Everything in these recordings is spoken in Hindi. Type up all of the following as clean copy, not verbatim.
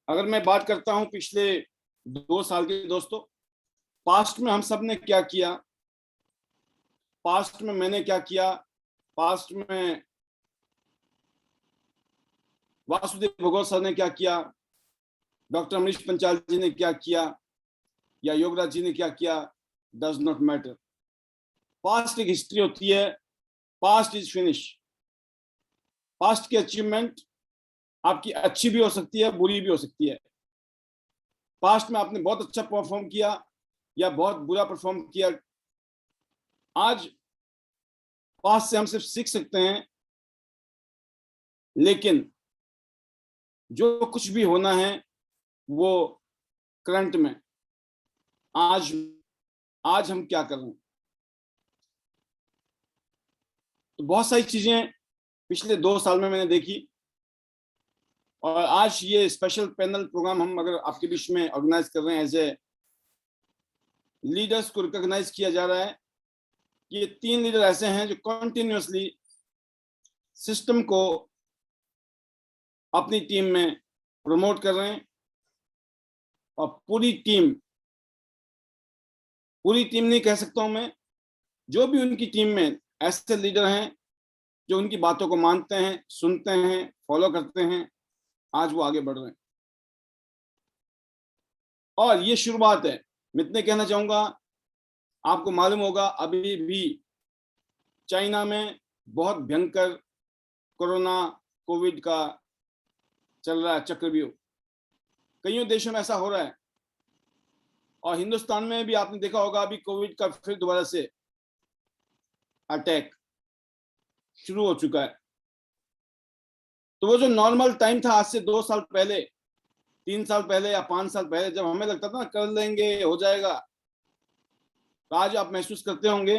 अगर मैं बात करता हूं पिछले 2 साल की दोस्तों, पास्ट में हम सब ने क्या किया, पास्ट में मैंने क्या किया, पास्ट में वासुदेव भगवत सर ने क्या किया, डॉक्टर अमरीश पंचाल जी ने क्या किया, या योगराज जी ने क्या किया, डज नॉट मैटर। पास्ट एक हिस्ट्री होती है, पास्ट इज फिनिश। पास्ट की अचीवमेंट आपकी अच्छी भी हो सकती है, बुरी भी हो सकती है। पास्ट में आपने बहुत अच्छा परफॉर्म किया या बहुत बुरा परफॉर्म किया, आज पास्ट से हम सिर्फ सीख सकते हैं, लेकिन जो कुछ भी होना है वो करंट में आज आज हम क्या कर रहे हैं। तो बहुत सारी चीजें पिछले 2 साल में मैंने देखी, और आज ये स्पेशल पैनल प्रोग्राम हम अगर आपके बीच में ऑर्गेनाइज कर रहे हैं, एज ए लीडर्स को रिकॉग्नाइज किया जा रहा है। ये 3 लीडर ऐसे हैं जो कंटिन्यूअसली सिस्टम को अपनी टीम में प्रमोट कर रहे हैं, और पूरी टीम नहीं कह सकता हूं मैं, जो भी उनकी टीम में ऐसे लीडर हैं जो उनकी बातों को मानते हैं, सुनते हैं, फॉलो करते हैं, आज वो आगे बढ़ रहे हैं। और ये शुरुआत है। मैं इतने कहना चाहूंगा, आपको मालूम होगा अभी भी चाइना में बहुत भयंकर कोरोना कोविड का चल रहा है चक्रव्यूह। कईयों देशों में ऐसा हो रहा है, और हिंदुस्तान में भी आपने देखा होगा अभी कोविड का फिर दोबारा से अटैक शुरू हो चुका है। तो वो जो नॉर्मल टाइम था आज से 2 साल पहले, 3 साल पहले या 5 साल पहले, जब हमें लगता था ना कर लेंगे, हो जाएगा, तो आज आप महसूस करते होंगे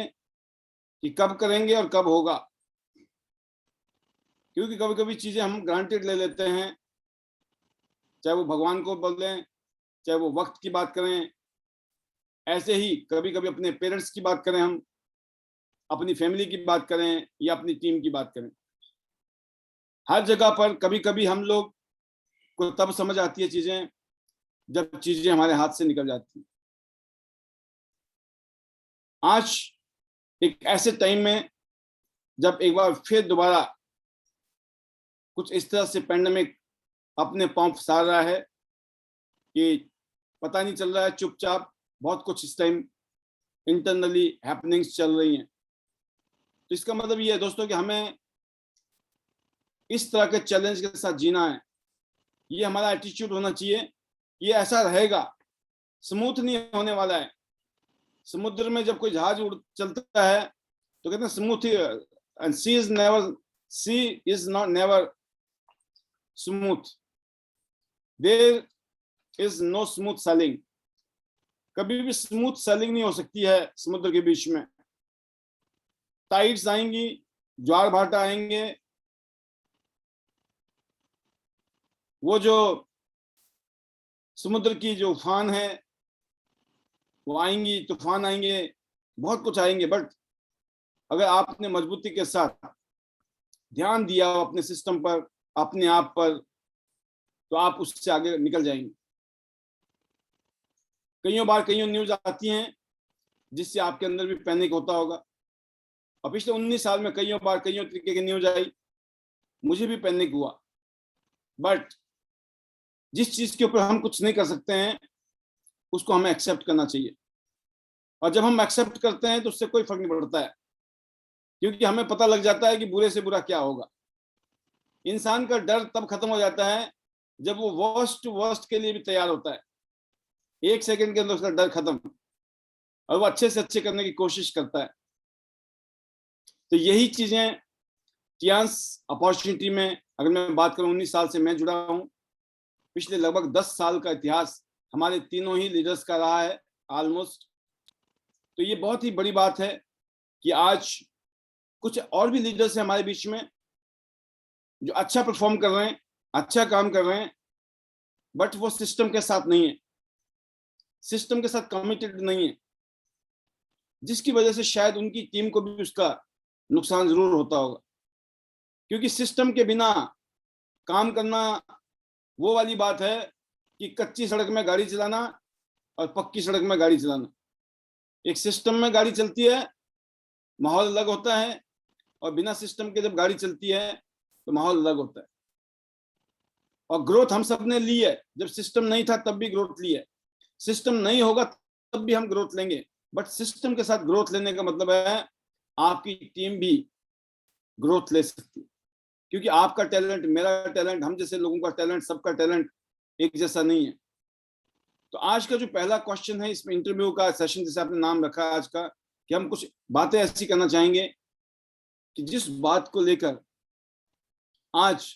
कि कब करेंगे और कब होगा। क्योंकि कभी कभी चीजें हम ग्रांटेड ले लेते हैं, चाहे वो भगवान को बोलें, चाहे वो वक्त की बात करें, ऐसे ही कभी कभी अपने पेरेंट्स की बात करें, हम अपनी फैमिली की बात करें या अपनी टीम की बात करें, हर जगह पर कभी कभी हम लोग को तब समझ आती है चीजें जब चीजें हमारे हाथ से निकल जाती हैं। आज एक ऐसे टाइम में जब एक बार फिर दोबारा कुछ इस तरह से पेंडेमिक अपने पांव फंसा रहा है कि पता नहीं चल रहा है, चुपचाप बहुत कुछ इस टाइम इंटरनली हैपनिंग्स चल रही हैं। तो इसका मतलब ये है दोस्तों कि हमें इस तरह के चैलेंज के साथ जीना है। ये हमारा एटीट्यूड होना चाहिए। ये ऐसा रहेगा, स्मूथ नहीं होने वाला है। समुद्र में जब कोई जहाज उड़ चलता है तो कहते हैं smooth, and sea is not never smooth, there is no smooth sailing. कभी भी स्मूथ सेलिंग नहीं हो सकती है समुद्र के बीच में। टाइड्स आएंगी, ज्वार भाटा आएंगे, वो जो समुद्र की जो उफान है वो आएंगी, तूफान आएंगे, बहुत कुछ आएंगे। बट अगर आपने मजबूती के साथ ध्यान दिया अपने सिस्टम पर, अपने आप पर, तो आप उससे आगे निकल जाएंगे। कईयों न्यूज आती हैं जिससे आपके अंदर भी पैनिक होता होगा, और पिछले 19 साल में कईयों तरीके की न्यूज आई, मुझे भी पैनिक हुआ। बट जिस चीज के ऊपर हम कुछ नहीं कर सकते हैं उसको हमें एक्सेप्ट करना चाहिए, और जब हम एक्सेप्ट करते हैं तो उससे कोई फर्क नहीं पड़ता है, क्योंकि हमें पता लग जाता है कि बुरे से बुरा क्या होगा। इंसान का डर तब खत्म हो जाता है जब वो वर्स्ट के लिए भी तैयार होता है। 1 सेकंड के अंदर उसका डर खत्म, और वो अच्छे से अच्छे करने की कोशिश करता है। तो यही चीजें कियांस अपॉर्चुनिटी में, अगर मैं बात करूं, 19 साल से मैं जुड़ा हूं, पिछले लगभग 10 साल का इतिहास हमारे तीनों ही लीडर्स का रहा है ऑलमोस्ट। तो ये बहुत ही बड़ी बात है कि आज कुछ और भी लीडर्स हैं हमारे बीच में जो अच्छा परफॉर्म कर रहे हैं, अच्छा काम कर रहे हैं, बट वो सिस्टम के साथ नहीं है, सिस्टम के साथ कमिटेड नहीं है, जिसकी वजह से शायद उनकी टीम को भी उसका नुकसान जरूर होता होगा। क्योंकि सिस्टम के बिना काम करना वो वाली बात है कि कच्ची सड़क में गाड़ी चलाना और पक्की सड़क में गाड़ी चलाना, एक सिस्टम में गाड़ी चलती है माहौल अलग होता है, और बिना सिस्टम के जब गाड़ी चलती है तो माहौल अलग होता है। और ग्रोथ हम सब ने ली है, जब सिस्टम नहीं था तब भी ग्रोथ ली है, सिस्टम नहीं होगा तब भी हम ग्रोथ लेंगे, बट सिस्टम के साथ ग्रोथ लेने का मतलब है आपकी टीम भी ग्रोथ ले सकती है, क्योंकि आपका टैलेंट, मेरा टैलेंट, हम जैसे लोगों का टैलेंट, सबका टैलेंट एक जैसा नहीं है। तो आज का जो पहला क्वेश्चन है इसमें इंटरव्यू का सेशन, जैसे आपने नाम रखा है आज का, कि हम कुछ बातें ऐसी करना चाहेंगे कि जिस बात को लेकर आज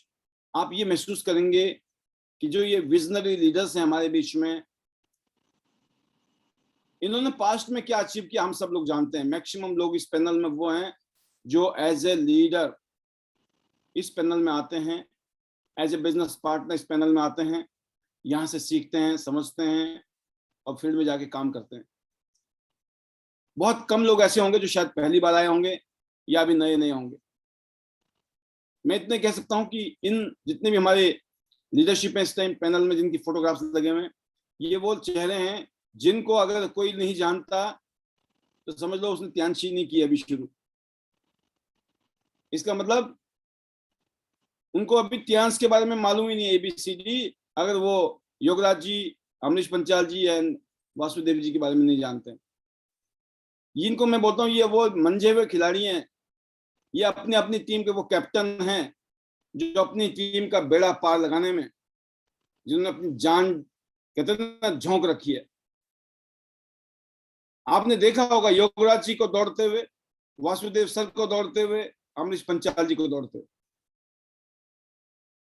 आप ये महसूस करेंगे कि जो ये विजनरी लीडर्स हैं हमारे बीच में, इन्होंने पास्ट में क्या अचीव किया हम सब लोग जानते हैं। मैक्सिमम लोग इस पैनल में वो हैं जो एज ए लीडर इस पैनल में आते हैं, एज ए बिजनेस पार्टनर इस पैनल में आते हैं, यहाँ से सीखते हैं, समझते हैं और फील्ड में जाके काम करते हैं। बहुत कम लोग ऐसे होंगे जो शायद पहली बार आए होंगे या अभी नए नए होंगे। मैं इतने कह सकता हूँ कि इन जितने भी हमारे लीडरशिप है इस टाइम पैनल में, जिनकी फोटोग्राफ्स लगे हुए हैं, ये वो चेहरे हैं जिनको अगर कोई नहीं जानता तो समझ लो उसने त्यांशी नहीं की अभी शुरू। इसका मतलब उनको अभी त्यांश के बारे में मालूम ही नहीं है, ABCD, अगर वो योगराज जी, अमरीश पंचाल जी एंड वासुदेव जी के बारे में नहीं जानते। इनको मैं बोलता हूँ ये वो मंझे हुए खिलाड़ी हैं, ये अपनी अपनी टीम के वो कैप्टन हैं जो अपनी टीम का बेड़ा पार लगाने में, जिन्होंने अपनी जान कहते हैं ना झोंक रखी है। आपने देखा होगा योगराज जी को दौड़ते हुए, वासुदेव सर को दौड़ते हुए, अमरीश पंचाल जी को दौड़ते हुए,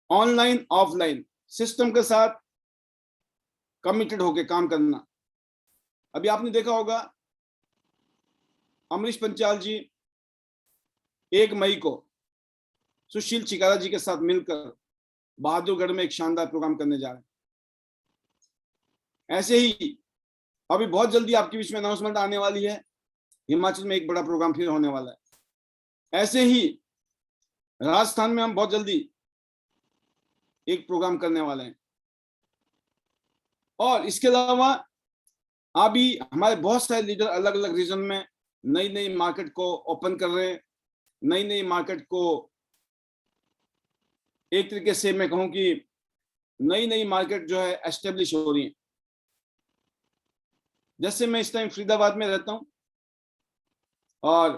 ऑनलाइन ऑफलाइन सिस्टम के साथ कमिटेड होके काम करना। अभी आपने देखा होगा अमरीश पंचाल जी 1 मई को सुशील चिकारा जी के साथ मिलकर बहादुरगढ़ में एक शानदार प्रोग्राम करने जा रहे हैं। ऐसे ही अभी बहुत जल्दी आपके बीच में अनाउंसमेंट आने वाली है, हिमाचल में एक बड़ा प्रोग्राम फिर होने वाला है। ऐसे ही राजस्थान में हम बहुत जल्दी एक प्रोग्राम करने वाले हैं। और इसके अलावा अभी हमारे बहुत सारे लीडर अलग अलग रीजन में नई नई मार्केट को ओपन कर रहे हैं, नई नई मार्केट को एक तरीके से मैं कहूं कि नई नई मार्केट जो है एस्टेब्लिश हो रही है। जैसे मैं इस टाइम फरीदाबाद में रहता हूं, और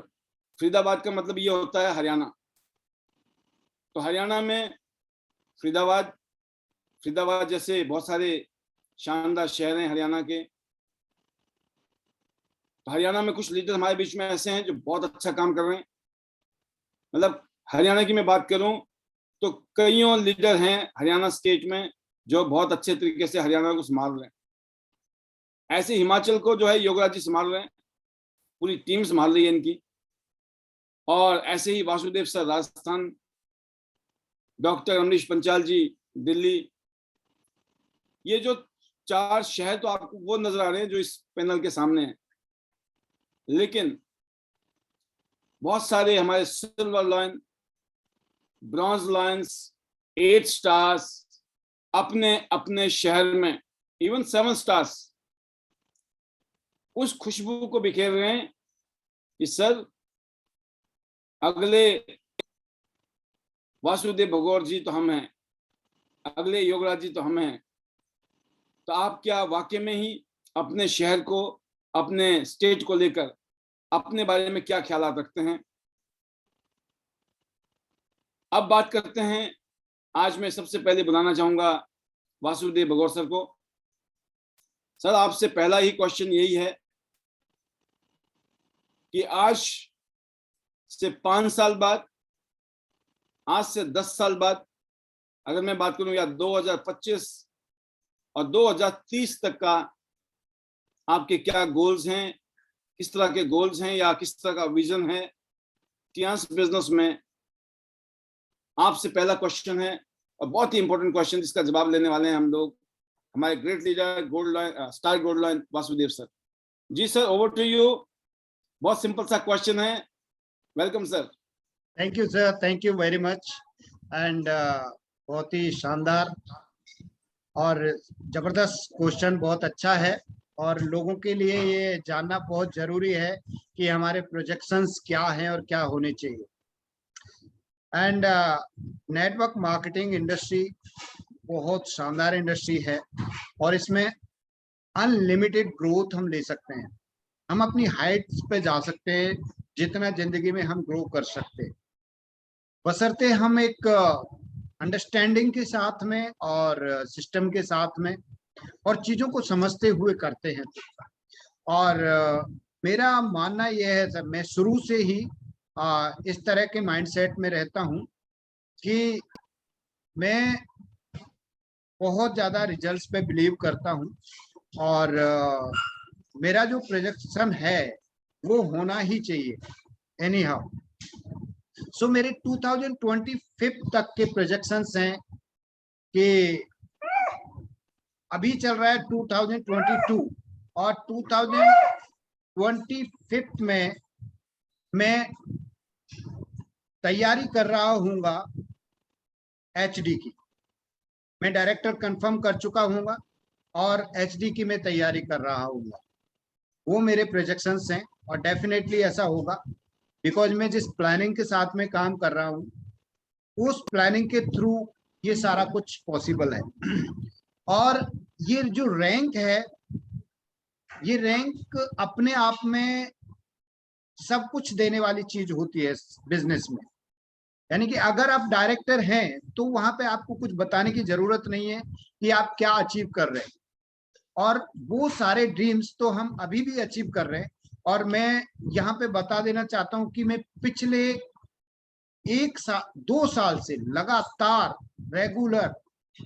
फरीदाबाद का मतलब ये होता है हरियाणा। तो हरियाणा में फरीदाबाद जैसे बहुत सारे शानदार शहर हैं हरियाणा के। तो हरियाणा में कुछ लीडर हमारे बीच में ऐसे हैं जो बहुत अच्छा काम कर रहे हैं। मतलब हरियाणा की मैं बात करूं तो कईयों लीडर हैं हरियाणा स्टेट में जो बहुत अच्छे तरीके से हरियाणा को संभाल रहे हैं। ऐसे हिमाचल को जो है योगराज जी संभाल रहे हैं, पूरी टीम संभाल रही है इनकी। और ऐसे ही वासुदेव सर राजस्थान, डॉक्टर अमरीश पंचाल जी दिल्ली। ये जो 4 शहर तो आपको वो नजर आ रहे हैं जो इस पैनल के सामने हैं, लेकिन बहुत सारे हमारे silver lion, bronze lions, 8 stars अपने अपने शहर में, इवन 7 स्टार्स उस खुशबू को बिखेर रहे हैं कि सर अगले वासुदेव भगौर जी तो हम हैं, अगले योगराज जी तो हम हैं। तो आप क्या वाकई में ही अपने शहर को, अपने स्टेट को लेकर अपने बारे में क्या ख्याल रखते हैं? अब बात करते हैं, आज मैं सबसे पहले बुलाना चाहूंगा वासुदेव भगौर सर को। सर आपसे पहला ही क्वेश्चन यही है कि आज से 5 साल बाद, आज से 10 साल बाद अगर मैं बात करूं, या 2025 और 2030 तक का आपके क्या गोल्स हैं, किस तरह के गोल्स हैं या किस तरह का विजन है टियांस बिजनेस में? आपसे पहला क्वेश्चन है और बहुत ही इंपॉर्टेंट क्वेश्चन, जिसका जवाब लेने वाले हैं हम लोग, हमारे great leader gold lion, star gold lion Vasudev sir. जी सर, ओवर टू यू। बहुत सिंपल सा क्वेश्चन है। Welcome sir. Thank you sir, thank you very much. And बहुत ही शानदार और जबरदस्त क्वेश्चन, बहुत अच्छा है और लोगों के लिए ये जानना बहुत जरूरी है कि हमारे प्रोजेक्शंस क्या हैं और क्या होने चाहिए। एंड नेटवर्क मार्केटिंग इंडस्ट्री बहुत शानदार इंडस्ट्री है और इसमें अनलिमिटेड ग्रोथ हम ले सकते हैं। हम अपनी हाइट्स पे जा सकते हैं जितना जिंदगी में हम ग्रो कर सकते हैं, बशर्ते हम एक अंडरस्टैंडिंग के साथ में और सिस्टम के साथ में और चीजों को समझते हुए करते हैं। और मेरा मानना यह है सर, मैं शुरू से ही इस तरह के माइंडसेट में रहता हूं कि मैं बहुत ज्यादा रिजल्ट्स पे बिलीव करता हूं और मेरा जो प्रोजेक्शन है वो होना ही चाहिए एनी हाउ। सो मेरे 2025 तक के प्रोजेक्शंस हैं कि अभी चल रहा है 2022 और 2025 में मैं तैयारी कर रहा हूँगा एचडी की। मैं डायरेक्टर कंफर्म कर चुका हूँगा और एचडी की मैं तैयारी कर रहा हूँगा। वो मेरे प्रोजेक्शंस हैं और डेफिनेटली ऐसा होगा, बिकॉज मैं जिस प्लानिंग के साथ में काम कर रहा हूँ उस प्लानिंग के थ्रू ये सारा कुछ पॉसिबल है। और ये जो रैंक है, ये रैंक अपने आप में सब कुछ देने वाली चीज होती है बिजनेस में। यानी कि अगर आप डायरेक्टर हैं तो वहां पे आपको कुछ बताने की जरूरत नहीं है कि आप क्या अचीव कर रहे हैं, और वो सारे ड्रीम्स तो हम अभी भी अचीव कर रहे हैं। और मैं यहाँ पे बता देना चाहता हूँ कि मैं पिछले 2 साल से लगातार रेगुलर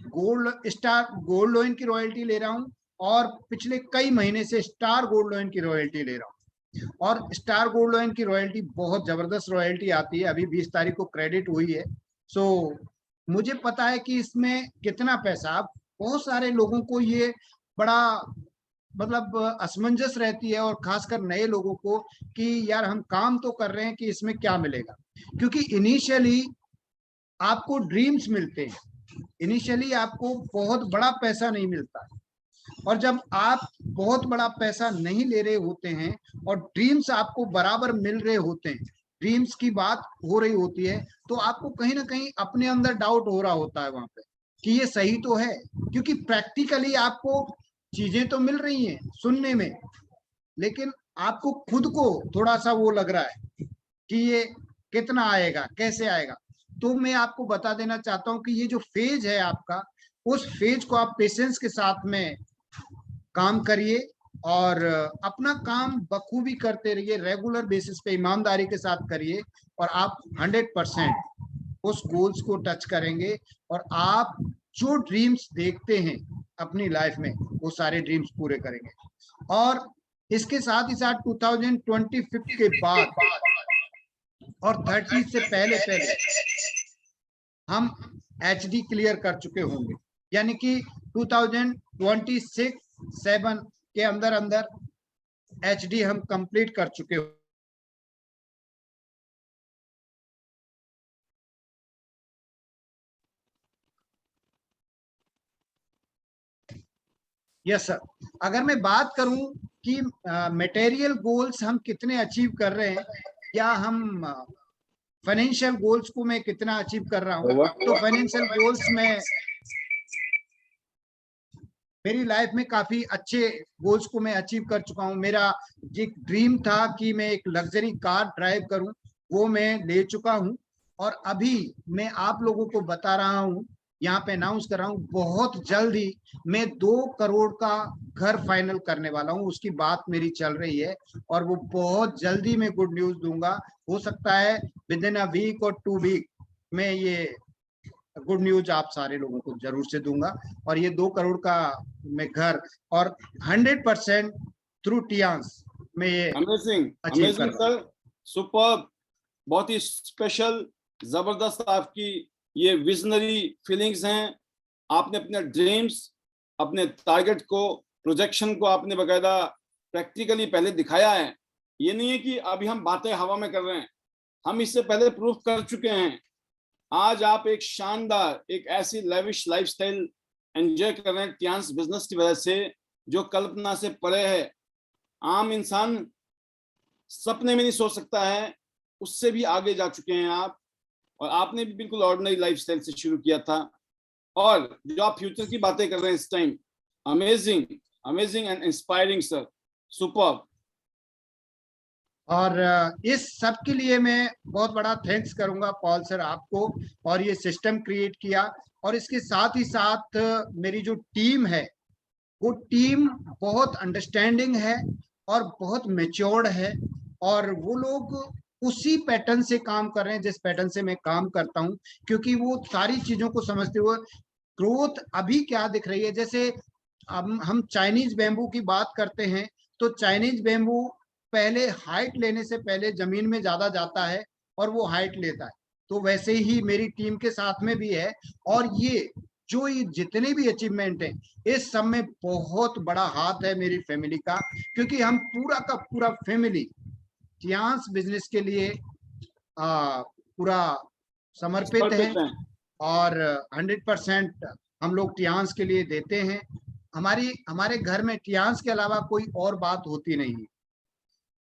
गोल्ड लोइन की रॉयल्टी ले रहा हूँ और पिछले कई महीने से स्टार गोल्ड लोइन की रॉयल्टी ले रहा हूँ। और स्टार गोल्ड लोइन की रॉयल्टी बहुत जबरदस्त रॉयल्टी आती है, अभी 20 तारीख को क्रेडिट हुई है। सो मुझे पता है कि इसमें कितना पैसा, बहुत सारे लोगों को ये बड़ा मतलब असमंजस रहती है, और खासकर नए लोगों को कि यार हम काम तो कर रहे हैं कि इसमें क्या मिलेगा। क्योंकि इनिशियली आपको ड्रीम्स मिलते हैं, इनिशियली आपको बहुत बड़ा पैसा नहीं मिलता, और जब आप बहुत बड़ा पैसा नहीं ले रहे होते हैं और ड्रीम्स आपको बराबर मिल रहे होते हैं, ड्रीम्स की बात हो रही होती है, तो आपको कहीं ना कहीं अपने अंदर डाउट हो रहा होता है वहां पे कि ये सही तो है। क्योंकि प्रैक्टिकली आपको चीजें तो मिल रही हैं सुनने में, लेकिन आपको खुद को थोड़ा सा वो लग रहा है कि ये कितना आएगा, कैसे आएगा। तो मैं आपको बता देना चाहता हूं कि ये जो फेज है आपका, उस फेज को आप पेशेंस के साथ में काम करिए और अपना काम बखूबी करते रहिए, रेगुलर बेसिस पे ईमानदारी के साथ करिए, और आप 100% उस गोल्स को टच करेंगे। और आप जो ड्रीम्स देखते हैं अपनी लाइफ में, वो सारे ड्रीम्स पूरे करेंगे। और इसके साथ ही साथ 2025 के बाद और 30 से पहले पहले हम एचडी क्लियर कर चुके होंगे, यानी कि 2026-7 के अंदर अंदर एचडी हम कंप्लीट कर चुके हो। यस सर, अगर मैं बात करूं कि मटेरियल गोल्स हम कितने अचीव कर रहे हैं या हम फाइनेंशियल गोल्स को मैं कितना अचीव कर रहा हूं, तो फाइनेंशियल गोल्स में मेरी लाइफ में काफी अच्छे गोल्स को मैं अचीव कर चुका हूं। मेरा एक ड्रीम था कि मैं एक लग्जरी कार ड्राइव करूं, वो मैं ले चुका हूं। और अभी मैं आप लोगों को बता रहा हूं, यहाँ पे अनाउंस कर रहा हूँ, बहुत जल्द ही मैं 2 करोड़ का घर फाइनल करने वाला हूँ। उसकी बात मेरी चल रही है और वो बहुत जल्दी मैं गुड न्यूज दूंगा। हो सकता है विद इन अ वीक और 2 वीक में ये गुड न्यूज आप सारे लोगों को जरूर से दूंगा। और ये 2 करोड़ का मैं घर और 100% थ्रू टियांस में ये अमेजिंग, अचीव कर अमेजिंग रहा हूं। सर, सुपर, बहुत ही स्पेशल, जबरदस्त आपकी ये विजनरी फीलिंग्स हैं। आपने अपने ड्रीम्स, अपने टारगेट को, प्रोजेक्शन को आपने बकायदा प्रैक्टिकली पहले दिखाया है। ये नहीं है कि अभी हम बातें हवा में कर रहे हैं, हम इससे पहले प्रूफ कर चुके हैं। आज आप एक शानदार, एक ऐसी लेविश लाइफस्टाइल एंजॉय कर रहे हैं टियांस बिजनेस की वजह से, जो कल्पना से परे है, आम इंसान सपने में नहीं सोच सकता है, उससे भी आगे जा चुके हैं आप। और आपने भी बिल्कुल ऑर्डिनरी लाइफस्टाइल से शुरू किया था, और जो आप फ्यूचर की बातें कर रहे हैं इस time, amazing, amazing and inspiring sir, superb. और इस सब के लिए मैं बहुत बड़ा थैंक्स करूंगा पॉल सर आपको, और ये सिस्टम क्रिएट किया। और इसके साथ ही साथ मेरी जो टीम है, वो टीम बहुत अंडरस्टैंडिंग है और बहुत मेच्योर्ड है, और वो लोग उसी पैटर्न से काम कर रहे हैं जिस पैटर्न से मैं काम करता हूं, क्योंकि वो सारी चीजों को समझते हुए ग्रोथ अभी क्या दिख रही है। जैसे हम चाइनीज बैम्बू की बात करते हैं, तो चाइनीज बैम्बू पहले हाइट लेने से पहले जमीन में ज्यादा जाता है और वो हाइट लेता है। तो वैसे ही मेरी टीम के साथ में भी है, और ये जितने भी अचीवमेंट हैं, इस सब में बहुत बड़ा हाथ है मेरी फैमिली का, क्योंकि हम पूरा का पूरा फैमिली टियांस बिजनेस के लिए पूरा समर्पित है, और 100% हम लोग टियांस के लिए देते हैं। हमारे घर में टियांस के अलावा कोई और बात होती नहीं है,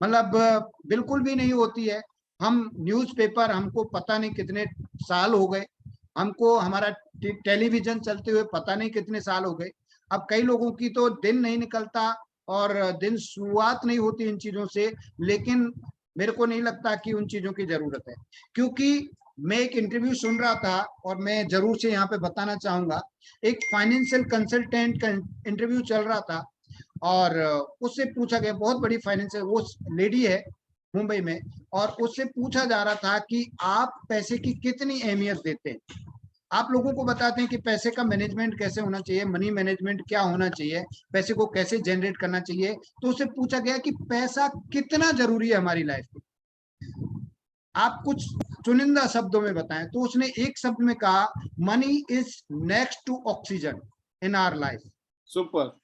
मतलब बिल्कुल भी नहीं होती है। हम न्यूज़पेपर, हमको पता नहीं कितने साल हो गए, हमको हमारा टेलीविजन चलते हुए पता नहीं कितने साल हो गए। अब कई लोगों की तो दिन नहीं निकलता और दिन शुरुआत नहीं होती इन चीजों से, लेकिन मेरे को नहीं लगता कि उन चीजों की जरूरत है। क्योंकि मैं एक इंटरव्यू सुन रहा था, और मैं जरूर से यहाँ पे बताना चाहूंगा, एक फाइनेंशियल कंसल्टेंट का इंटरव्यू चल रहा था, और उससे पूछा गया, बहुत बड़ी फाइनेंशियल वो लेडी है मुंबई में, और उससे पूछा जा रहा था कि आप पैसे की कितनी अहमियत देते हैं, आप लोगों को बताते हैं कि पैसे का मैनेजमेंट कैसे होना चाहिए, मनी मैनेजमेंट क्या होना चाहिए, पैसे को कैसे जनरेट करना चाहिए। तो उससे पूछा गया कि पैसा कितना जरूरी है हमारी लाइफ में, आप कुछ चुनिंदा शब्दों में बताएं। तो उसने एक शब्द में कहा, money is next to oxygen in our life. Super.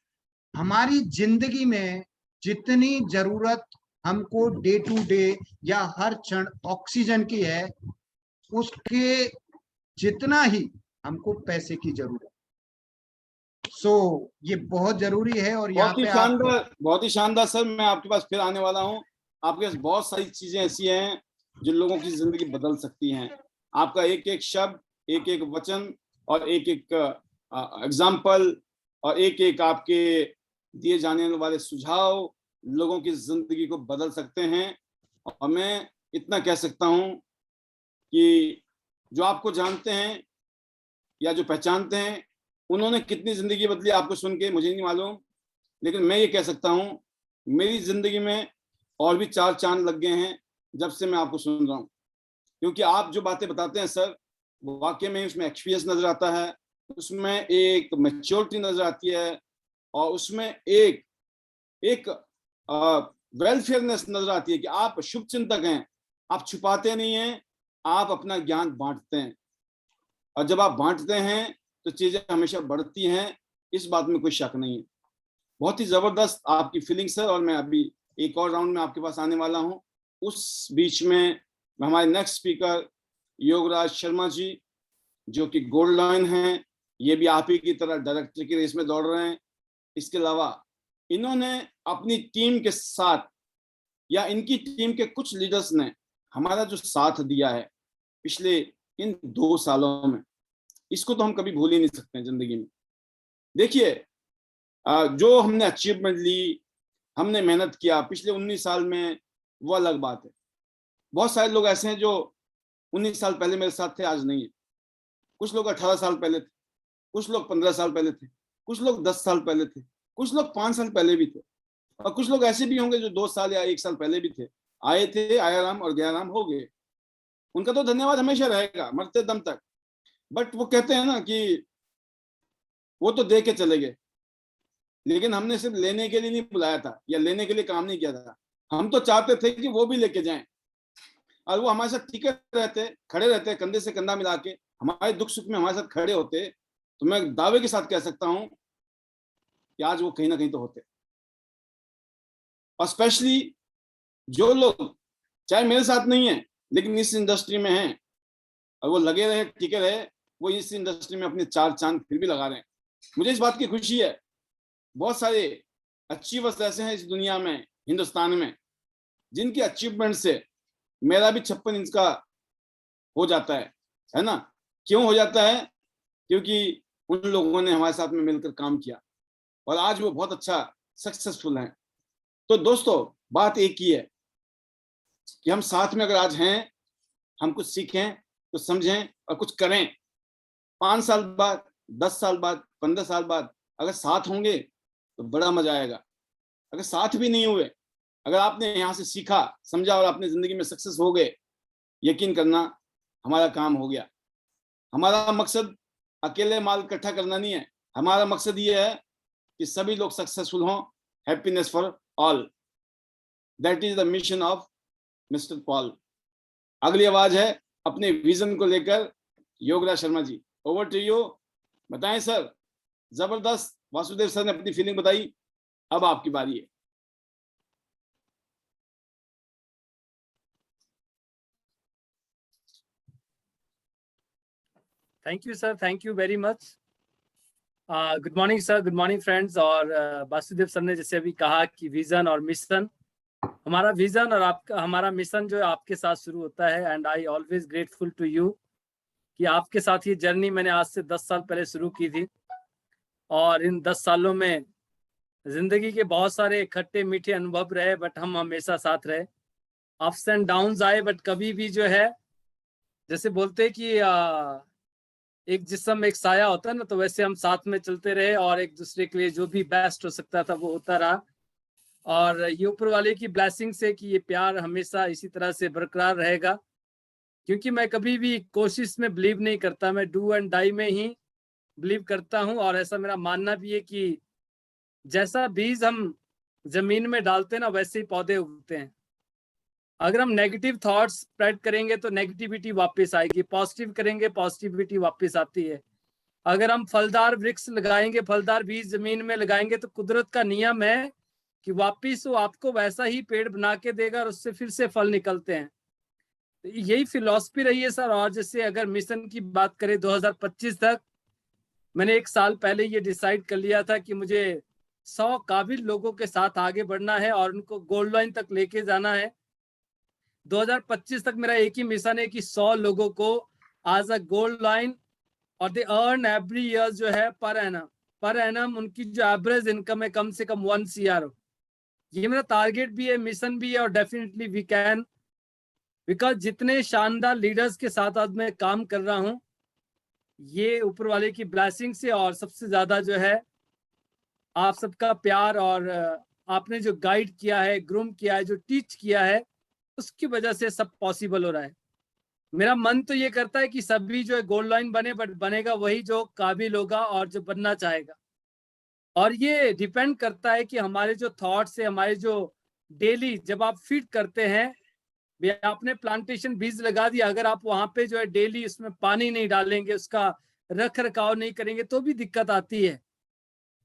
हमारी जिंदगी में जितनी जरूरत हमको डे टू डे या हर क्षण ऑक्सीजन की है, उसके जितना ही हमको पैसे की जरूरत। ये बहुत जरूरी है। और यहाँ पे आप बहुत ही शानदार सर, मैं आपके पास फिर आने वाला हूँ। आपके पास बहुत सारी चीजें ऐसी हैं जो लोगों की जिंदगी बदल सकती हैं। आपका एक एक शब्द, एक एक वचन, और एक एक एग्जाम्पल, और एक एक आपके दिए जाने वाले सुझाव लोगों की जिंदगी को बदल सकते हैं। और मैं इतना कह सकता हूँ कि जो आपको जानते हैं या जो पहचानते हैं, उन्होंने कितनी जिंदगी बदली आपको सुन के मुझे नहीं मालूम, लेकिन मैं ये कह सकता हूँ मेरी जिंदगी में और भी 4 चांद लग गए हैं जब से मैं आपको सुन रहा हूँ। क्योंकि आप जो बातें बताते हैं सर, वो वाकई में उसमें एक्सपीरियंस नजर आता है, उसमें एक मैच्योरिटी नजर आती है, और उसमें एक एक वेलफेयरनेस नजर आती है कि आप शुभ चिंतक हैं। आप छुपाते नहीं हैं, आप अपना ज्ञान बांटते हैं, और जब आप बांटते हैं तो चीजें हमेशा बढ़ती हैं, इस बात में कोई शक नहीं है। बहुत ही जबरदस्त आपकी फीलिंग्स है, और मैं अभी एक और राउंड में आपके पास आने वाला हूं। उस बीच में हमारे नेक्स्ट स्पीकर योगराज शर्मा जी, जो कि गोल्ड लॉयन हैं, ये भी आप ही की तरह डायरेक्टर की रेस में दौड़ रहे हैं। इसके अलावा इन्होंने अपनी टीम के साथ, या इनकी टीम के कुछ लीडर्स ने हमारा जो साथ दिया है पिछले इन 2 सालों में, इसको तो हम कभी भूल ही नहीं सकते हैं जिंदगी में। देखिए, जो हमने अचीवमेंट ली, हमने मेहनत किया पिछले 19 साल में, वो अलग बात है। बहुत सारे लोग ऐसे हैं जो 19 साल पहले मेरे साथ थे, आज नहीं है। कुछ लोग 18 साल पहले थे, कुछ लोग 15 साल पहले थे, कुछ लोग 10 साल पहले थे, कुछ लोग 5 साल पहले भी थे, और कुछ लोग ऐसे भी होंगे जो 2 साल या 1 साल पहले भी थे। आए थे, आया राम और गया राम हो गए। उनका तो धन्यवाद हमेशा रहेगा, मरते दम तक। बट वो कहते हैं ना कि वो तो दे के चले गए, लेकिन हमने सिर्फ लेने के लिए नहीं बुलाया था, या लेने के लिए काम नहीं किया था। हम तो चाहते थे कि वो भी लेके जाएं, और वो हमारे साथ टिके रहते, खड़े रहते, कंधे से कंधा मिला के हमारे दुख सुख में हमारे साथ खड़े होते। तो मैं दावे के साथ कह सकता हूं कि आज वो कहीं ना कहीं तो होते। और स्पेशली जो लोग चाहे मेरे साथ नहीं है लेकिन इस इंडस्ट्री में हैं, और वो लगे रहे, टिके रहे, वो इस इंडस्ट्री में अपने 4 चांद फिर भी लगा रहे हैं। मुझे इस बात की खुशी है, बहुत सारे अचीवर्स ऐसे हैं इस दुनिया में, हिंदुस्तान में, जिनकी अचीवमेंट से मेरा भी 56 इंच का हो जाता है ना। क्यों हो जाता है? क्योंकि उन लोगों ने हमारे साथ में मिलकर काम किया और आज वो बहुत अच्छा सक्सेसफुल हैं। तो दोस्तों, बात एक ही है कि हम साथ में अगर आज हैं, हम कुछ सीखें, कुछ समझें और कुछ करें। 5 साल बाद, 10 साल बाद, 15 साल बाद अगर साथ होंगे तो बड़ा मजा आएगा। अगर साथ भी नहीं हुए, अगर आपने यहाँ से सीखा, समझा और अपनी जिंदगी में सक्सेस हो गए, यकीन करना हमारा काम हो गया। हमारा मकसद अकेले माल इकट्ठा करना नहीं है, हमारा मकसद ये है कि सभी लोग सक्सेसफुल हों। Happiness for all, that is the mission of mister Paul. अगली आवाज है अपने विजन को लेकर Yograj Sharma ji, over to you. बताएं सर। जबरदस्त, वासुदेव सर ने अपनी फीलिंग बताई, अब आपकी बारी है। Thank you sir, thank you very much. Good morning sir, good morning friends. और वासुदेव सर ने जैसे अभी कहा कि विजन और मिशन, हमारा विजन और आपका, हमारा मिशन जो है आपके साथ शुरू होता है। And I always grateful to you कि आपके साथ ये जर्नी मैंने आज से 10 साल पहले शुरू की थी और इन 10 सालों में जिंदगी के बहुत सारे खट्टे मीठे अनुभव रहे, बट हम हमेशा साथ रहे। अप्स एंड डाउन्स आए, बट कभी भी जो है, जैसे बोलते हैं कि एक जिस्म में एक साया होता है ना, तो वैसे हम साथ में चलते रहे और एक दूसरे के लिए जो भी बेस्ट हो सकता था वो होता रहा। और ये ऊपर वाले की ब्लेसिंग से कि ये प्यार हमेशा इसी तरह से बरकरार रहेगा, क्योंकि मैं कभी भी कोशिश में बिलीव नहीं करता, मैं डू एंड डाई में ही बिलीव करता हूँ। और ऐसा मेरा मानना भी है कि जैसा बीज हम जमीन में डालते हैं ना, वैसे ही पौधे उगते हैं। अगर हम नेगेटिव थॉट्स स्प्रेड करेंगे तो नेगेटिविटी वापस आएगी, पॉजिटिव करेंगे पॉजिटिविटी वापस आती है। अगर हम फलदार वृक्ष लगाएंगे, फलदार बीज जमीन में लगाएंगे, तो कुदरत का नियम है कि वापिस वो आपको वैसा ही पेड़ बना के देगा और उससे फिर से फल निकलते हैं। तो यही फिलॉसफी रही है सर। और जैसे अगर मिशन की बात करें 2025 तक, मैंने 1 साल पहले ये डिसाइड कर लिया था कि मुझे 100 काबिल लोगों के साथ आगे बढ़ना है और उनको गोल्ड लाइन तक लेके जाना है। 2025 तक मेरा एक ही मिशन है कि 100 लोगों को आज अ गोल्ड लाइन और दे अर्न एवरी ईयर जो है पर एनम उनकी जो एवरेज इनकम है कम से कम 1 CR हो। ये मेरा टारगेट भी है, मिशन भी है और डेफिनेटली वी कैन, बिकॉज जितने शानदार लीडर्स के साथ आज मैं काम कर रहा हूँ, ये ऊपर वाले की ब्लेसिंग से और सबसे ज्यादा जो है आप सबका प्यार और आपने जो गाइड किया है, ग्रूम किया है, जो टीच किया है, उसकी वजह से सब पॉसिबल हो रहा है। मेरा मन तो ये करता है कि सभी जो है गोल्ड लाइन बने, बट बनेगा वही जो काबिल होगा और जो बनना चाहेगा। और ये डिपेंड करता है कि हमारे जो थॉट्स है, हमारे जो डेली जब आप फीड करते हैं, आपने प्लांटेशन बीज लगा दिया, अगर आप वहां पे जो है डेली उसमें पानी नहीं डालेंगे, उसका रख रखाव नहीं करेंगे, तो भी दिक्कत आती है।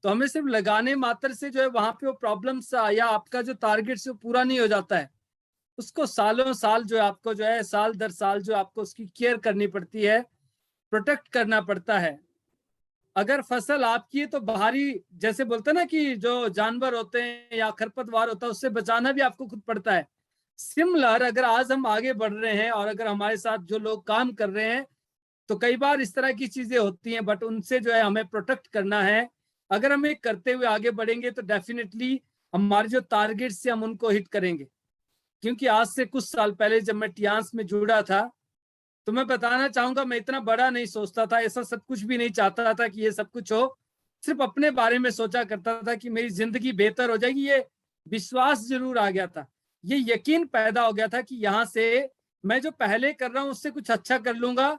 तो हमें सिर्फ लगाने मात्र से जो है वहां पे वो प्रॉब्लम्स या आपका जो टारगेट से पूरा नहीं हो जाता है। उसको सालों साल जो है आपको जो है साल दर साल जो आपको उसकी केयर करनी पड़ती है, प्रोटेक्ट करना पड़ता है। अगर फसल आपकी है तो बाहरी, जैसे बोलते हैं ना कि जो जानवर होते हैं या खरपतवार होता है, उससे बचाना भी आपको खुद पड़ता है। सिमिलर अगर आज हम आगे बढ़ रहे हैं और अगर हमारे साथ जो लोग काम कर रहे हैं, तो कई बार इस तरह की चीजें होती हैं, बट उनसे जो है हमें प्रोटेक्ट करना है। अगर हम एक करते हुए आगे बढ़ेंगे तो डेफिनेटली हमारे जो टारगेट से हम उनको हिट करेंगे। क्योंकि आज से कुछ साल पहले जब मैं टियांस में जुड़ा था, तो मैं बताना चाहूंगा, मैं इतना बड़ा नहीं सोचता था, ऐसा सब कुछ भी नहीं चाहता था कि ये सब कुछ हो। सिर्फ अपने बारे में सोचा करता था कि मेरी जिंदगी बेहतर हो जाएगी। ये विश्वास जरूर आ गया था, ये यकीन पैदा हो गया था कि यहाँ से मैं जो पहले कर रहा हूँ उससे कुछ अच्छा कर लूंगा।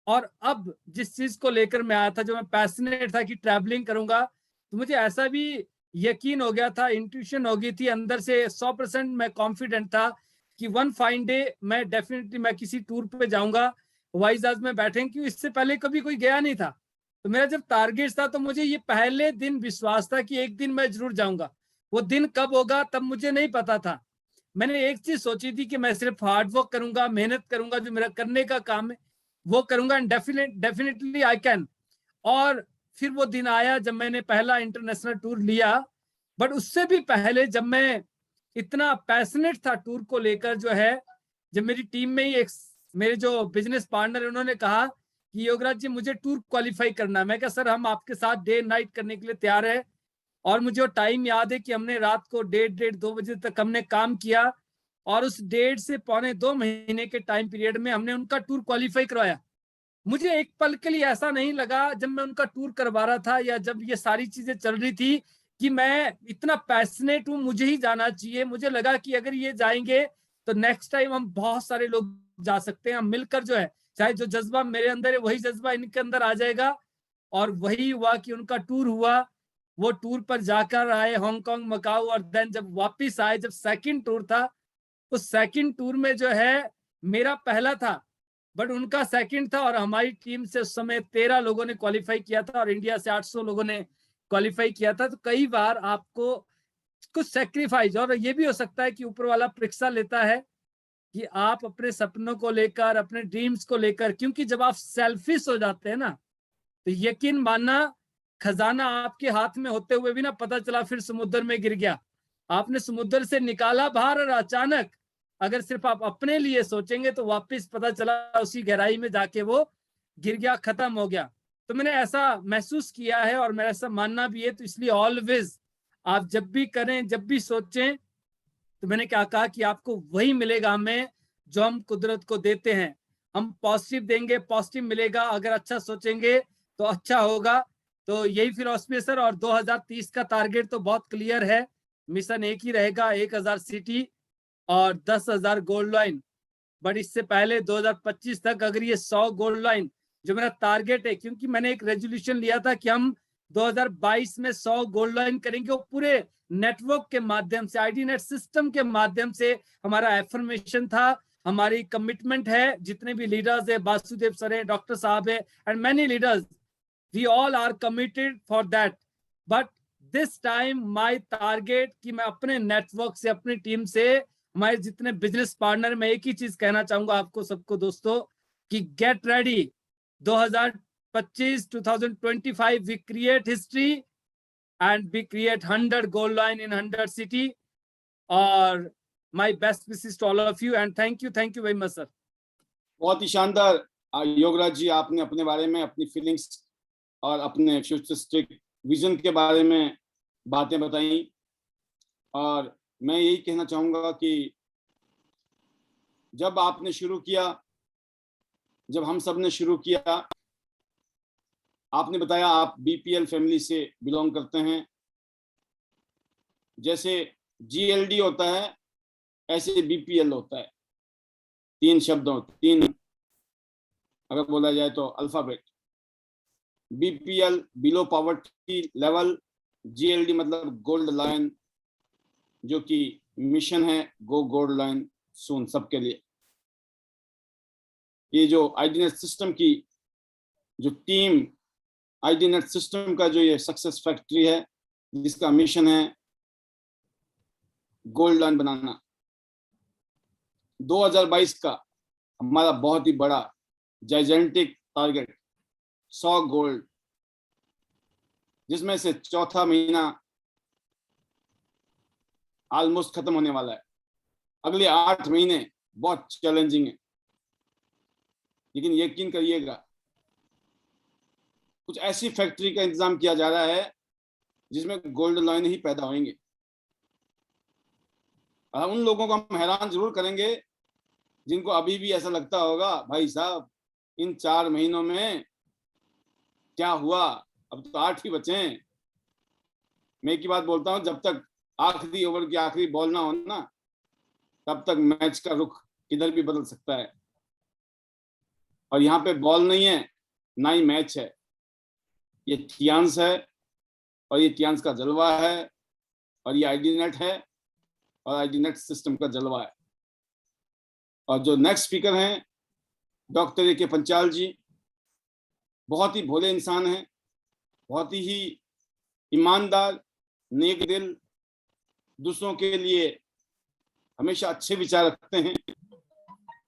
और अब जिस चीज को लेकर मैं आया था, जो मैं पैशनेट था कि ट्रैवलिंग करूंगा, तो मुझे ऐसा भी यकीन हो गया था, इंट्यूशन हो गई थी अंदर से, 100% मैं कॉन्फिडेंट था कि वन फाइन डे मैं डेफिनेटली मैं किसी टूर पे जाऊंगा, हवाई जहाज में बैठेंगे, क्योंकि इससे पहले कभी कोई गया नहीं था। तो मेरा जब टारगेट था तो मुझे ये पहले दिन विश्वास था कि एक दिन मैं जरूर जाऊंगा। वो दिन कब होगा तब मुझे नहीं पता था। मैंने एक चीज सोची थी कि मैं सिर्फ हार्डवर्क करूंगा, मेहनत करूंगा, जो मेरा करने का काम है वो करूंगा, एंड डेफिनेटली आई कैन। और फिर वो दिन आया जब मैंने पहला इंटरनेशनल टूर लिया। बट उससे भी पहले जब मैं इतना पैशनेट था टूर को लेकर जो है, जब मेरी टीम में ही एक मेरे जो बिजनेस पार्टनर है उन्होंने कहा कि योगराज जी मुझे टूर क्वालिफाई करना है। मैं कहा सर हम आपके साथ डे नाइट करने के लिए तैयार है। और मुझे वो टाइम याद है कि हमने रात को 1:30-2 बजे तक हमने काम किया और उस 1.5 से 1.25-2 महीने के टाइम पीरियड में हमने उनका टूर क्वालिफाई करवाया। मुझे एक पल के लिए ऐसा नहीं लगा जब मैं उनका टूर करवा रहा था या जब ये सारी चीजें चल रही थी कि मैं इतना पैशनेट हूं, मुझे ही जाना चाहिए। मुझे लगा कि अगर ये जाएंगे तो नेक्स्ट टाइम हम बहुत सारे लोग जा सकते हैं, हम मिलकर जो है, चाहे जो जज्बा मेरे अंदर है वही जज्बा इनके अंदर आ जाएगा। और वही हुआ कि उनका टूर हुआ। वो टूर पर जाकर आए हांगकांग, मकाऊ, और देन जब वापिस आए, जब सेकंड टूर था, उस सेकंड टूर में जो है मेरा पहला था बट उनका सेकंड था। और हमारी टीम से उस समय 13 लोगों ने क्वालिफाई किया था और इंडिया से 800 लोगों ने क्वालिफाई किया था। तो कई बार आपको कुछ सेक्रीफाइस, और ये भी हो सकता है कि ऊपर वाला परीक्षा लेता है कि आप अपने सपनों को लेकर, अपने ड्रीम्स को लेकर, क्योंकि जब आप सेल्फिश हो जाते हैं ना तो यकीन मानना खजाना आपके हाथ में होते हुए भी ना पता चला फिर समुद्र में गिर गया। आपने समुद्र से निकाला बाहर और अचानक अगर सिर्फ आप अपने लिए सोचेंगे तो वापस पता चला उसी गहराई में जाके वो गिर गया, खत्म हो गया। तो मैंने ऐसा महसूस किया है और मेरा ऐसा मानना भी है। तो इसलिए ऑलवेज आप जब भी करें, जब भी सोचें, तो मैंने क्या कहा कि आपको वही मिलेगा हमें जो हम कुदरत को देते हैं। हम पॉजिटिव देंगे, पॉजिटिव मिलेगा। अगर अच्छा सोचेंगे तो अच्छा होगा। तो यही फिलॉसफी है सर। और 2030 का टारगेट तो बहुत क्लियर है। मिशन एक ही रहेगा, 1000 सिटी और 10,000 गोल्ड लाइन। बट इससे पहले 2025 तक अगर ये 100 गोल्ड लाइन जो मेरा टारगेट है, क्योंकि मैंने एक रेजोल्यूशन लिया था कि हम 2022 में 100 गोल्ड लाइन करेंगे, वो पूरे नेटवर्क के माध्यम से, आईडी नेट सिस्टम के माध्यम से हमारा एफर्मेशन था, हमारी कमिटमेंट है। जितने भी लीडर्स है, वासुदेव सर है, डॉक्टर साहब है, and many leaders, we all are committed for that. But this time my target कि मैं अपने नेटवर्क से, अपनी टीम से, हमारे जितने बिजनेस पार्टनर, मैं एक ही चीज कहना चाहूंगा आपको सबको दोस्तों कि get ready. 2025 we create history and we create 100 gold line in 100 city. और my best wishes to all of you and thank you very much sir. बहुत ही शानदार योगराज जी, आपने अपने बारे में, अपनी फीलिंग्स और अपने फ्यूचरिस्टिक विजन के बारे में बातें बताई। और मैं यही कहना चाहूँगा कि जब आपने शुरू किया, जब हम सब ने शुरू किया, आपने बताया आप बीपीएल फैमिली से बिलोंग करते हैं। जैसे जीएलडी होता है ऐसे बीपीएल होता है। 3 शब्दों, 3 अगर बोला जाए तो alphabet. BPL below poverty level, GLD मतलब गोल्ड लाइन, जो कि मिशन है गो गोल्ड लाइन सून सबके लिए। ये जो आईडीनेट सिस्टम की जो टीम, आईडीनेट सिस्टम का जो ये सक्सेस फैक्ट्री है, जिसका मिशन है गोल्ड लाइन बनाना, 2022 का हमारा बहुत ही बड़ा जाइजेंटिक टारगेट 100 गोल्ड, जिसमें से चौथा महीना ऑलमोस्ट खत्म होने वाला है। अगले 8 महीने बहुत चैलेंजिंग है, लेकिन यकीन करिएगा कुछ ऐसी फैक्ट्री का इंतजाम किया जा रहा है जिसमें गोल्ड लाइन ही पैदा होंगे। उन लोगों को हम हैरान जरूर करेंगे जिनको अभी भी ऐसा लगता होगा भाई साहब इन 4 महीनों में क्या हुआ, अब तो 8 ही बचे हैं। मैं एक ही बात बोलता हूं, जब तक आखिरी ओवर की आखिरी बॉल ना हो ना, तब तक मैच का रुख किधर भी बदल सकता है। और यहाँ पे बॉल नहीं है, ना ही मैच है, ये टियांस है, और ये टियांस का जलवा है, और ये आईडीनेट है, और आईडीनेट सिस्टम का जलवा है। और जो नेक्स्ट स्पीकर हैं डॉक्टर ए के पंचाल जी, बहुत ही भोले इंसान हैं, बहुत ही ईमानदार, नेक दिल, दूसरों के लिए हमेशा अच्छे विचार रखते हैं,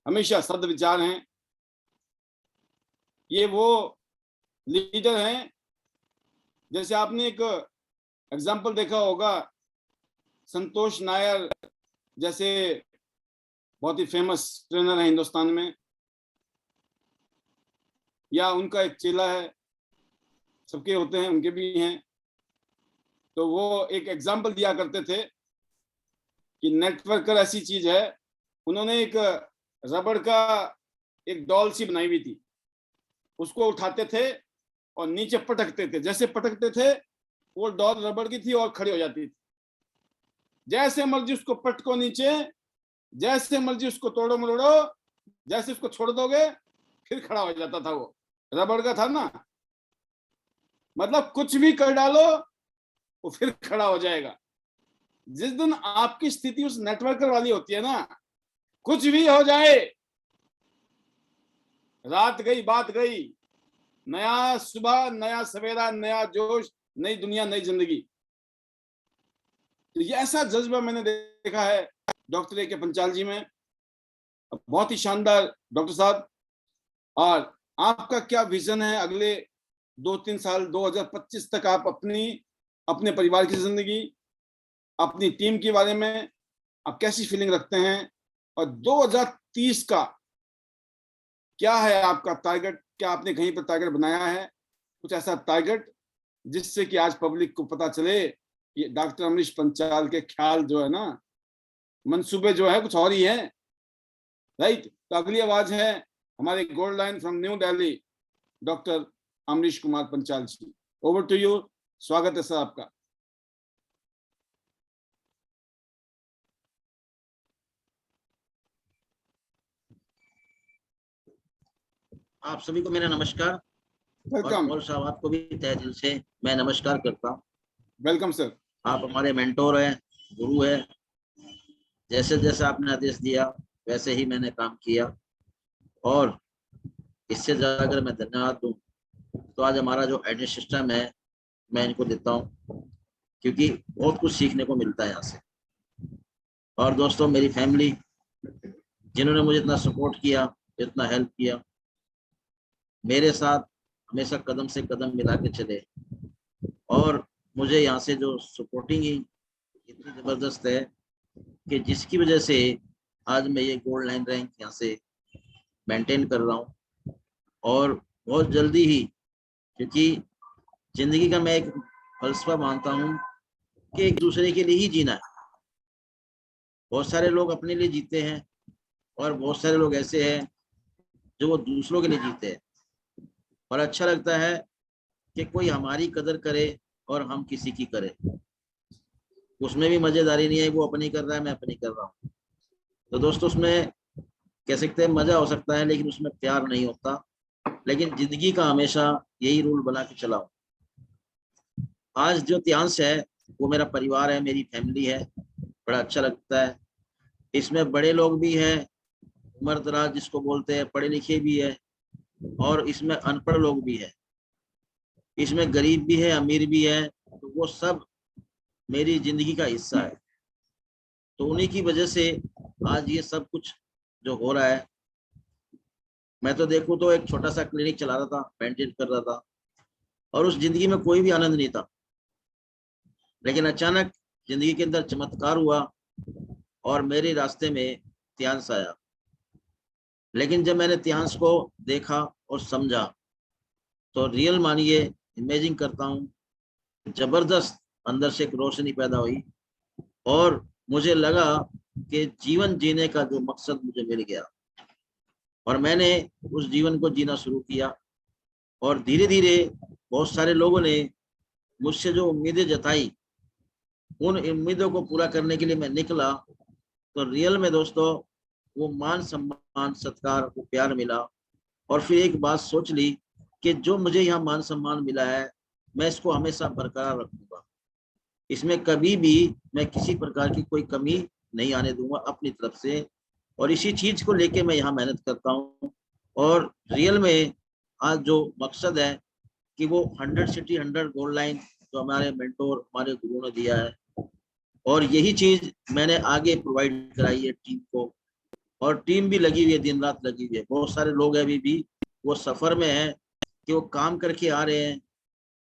हमेशा सद्विचार हैं। ये वो लीडर हैं जैसे आपने एक एग्जाम्पल देखा होगा, संतोष नायर जैसे बहुत ही फेमस ट्रेनर है हिंदुस्तान में, या उनका एक चेला है, सबके होते हैं, उनके भी हैं। तो वो एक एग्जाम्पल दिया करते थे कि नेटवर्कर ऐसी चीज है। उन्होंने एक रबड़ का एक डॉल सी बनाई हुई थी, उसको उठाते थे और नीचे पटकते थे। जैसे पटकते थे वो डॉल रबड़ की थी और खड़ी हो जाती थी। जैसे मर्जी उसको पटको नीचे, जैसे मर्जी उसको तोड़ो मरोड़ो, जैसे उसको छोड़ दोगे फिर खड़ा हो जाता था। वो रबड़ का था ना, मतलब कुछ भी कर डालो वो फिर खड़ा हो जाएगा। जिस दिन आपकी स्थिति उस नेटवर्कर वाली होती है ना, कुछ भी हो जाए, रात गई बात गई, नया सुबह, नया सवेरा, नया जोश, नई दुनिया, नई जिंदगी। तो ये ऐसा जज्बा मैंने देखा है डॉक्टर ए के पंचाल जी में। बहुत ही शानदार डॉक्टर साहब। और आपका क्या विजन है अगले 2-3 साल 2025 तक? आप अपने परिवार की जिंदगी, अपनी टीम के बारे में आप कैसी फीलिंग रखते हैं? और 2030 का क्या है आपका टारगेट? क्या आपने कहीं पर टारगेट बनाया है, कुछ ऐसा टारगेट जिससे कि आज पब्लिक को पता चले कि डॉक्टर अमरीश पंचाल के ख्याल जो है ना, मंसूबे जो है कुछ और ही है, राइट? तो अगली आवाज है हमारे gold lion from New Delhi, doctor Amrish Kumar Panchal ji. Over to you. स्वागत है सर आपका। आप सभी को मेरा नमस्कार। और वेलकम। पॉल साहब आपको भी तहे दिल से मैं नमस्कार करता हूँ। Welcome sir. आप हमारे मेंटोर हैं, गुरु है। जैसे जैसे आपने आदेश दिया वैसे ही मैंने काम किया, और इससे ज्यादा अगर मैं धन्यवाद दूं तो आज हमारा जो एडमिट सिस्टम है मैं इनको देता हूँ, क्योंकि बहुत कुछ सीखने को मिलता है यहाँ से। और दोस्तों, मेरी फैमिली जिन्होंने मुझे इतना सपोर्ट किया, इतना हेल्प किया, मेरे साथ हमेशा कदम से कदम मिला के चले, और मुझे यहाँ से जो सपोर्टिंग ही इतनी जबरदस्त है कि जिसकी वजह से आज मैं ये गोल्ड लाइन रैंक यहाँ से मेंटेन कर रहा हूँ। और बहुत जल्दी ही, क्योंकि जिंदगी का मैं एक फलसफा मानता हूँ कि एक दूसरे के लिए ही जीना है। बहुत सारे लोग अपने लिए जीते हैं और बहुत सारे लोग ऐसे हैं जो वो दूसरों के लिए जीते हैं। और अच्छा लगता है कि कोई हमारी कदर करे और हम किसी की करें। उसमें भी मजेदारी नहीं है, वो अपनी कर रहा है, मैं अपनी कर रहा हूँ। तो दोस्तों, उसमें कह सकते हैं मजा हो सकता है, लेकिन उसमें प्यार नहीं होता। लेकिन जिंदगी का हमेशा यही रूल बना के चलाओ। आज जो त्यांश है वो मेरा परिवार है, मेरी फैमिली है। बड़ा अच्छा लगता है। इसमें बड़े लोग भी हैं, उम्र दराज जिसको बोलते हैं, पढ़े लिखे भी है, और इसमें अनपढ़ लोग भी है। इसमें गरीब भी है, अमीर भी है। तो वो सब मेरी जिंदगी का हिस्सा है। तो उन्हीं की वजह से आज ये सब कुछ जो हो रहा है। मैं तो देखूं तो एक छोटा सा क्लिनिक चला रहा था, मेंटेन कर रहा था, और उस जिंदगी में कोई भी आनंद नहीं था। लेकिन अचानक जिंदगी के अंदर चमत्कार हुआ और मेरे रास्ते में त्यांश आया। लेकिन जब मैंने त्यांश को देखा और समझा तो रियल मानिए, इमेजिन करता हूँ, जबरदस्त अंदर से एक रोशनी पैदा हुई, और मुझे लगा कि जीवन जीने का जो मकसद मुझे मिल गया। और मैंने उस जीवन को जीना शुरू किया। और धीरे धीरे बहुत सारे लोगों ने मुझसे जो उम्मीदें जताई, उन उम्मीदों को पूरा करने के लिए मैं निकला। तो रियल में दोस्तों, वो मान सम्मान, सत्कार, वो प्यार मिला। और फिर एक बात सोच ली कि जो मुझे यहाँ मान सम्मान मिला है, मैं इसको हमेशा बरकरार रखूंगा। इसमें कभी भी मैं किसी प्रकार की कोई कमी नहीं आने दूंगा अपनी तरफ से। और इसी चीज को लेके मैं यहाँ मेहनत करता हूँ। और रियल में आज जो मकसद है कि वो 100 सिटी 100 गोल्ड लाइन जो हमारे मेंटोर, हमारे गुरु ने दिया है, और यही चीज मैंने आगे प्रोवाइड कराई है टीम को। और टीम भी लगी हुई है, दिन रात लगी हुई है। बहुत सारे लोग अभी भी वो सफर में है कि वो काम करके आ रहे हैं,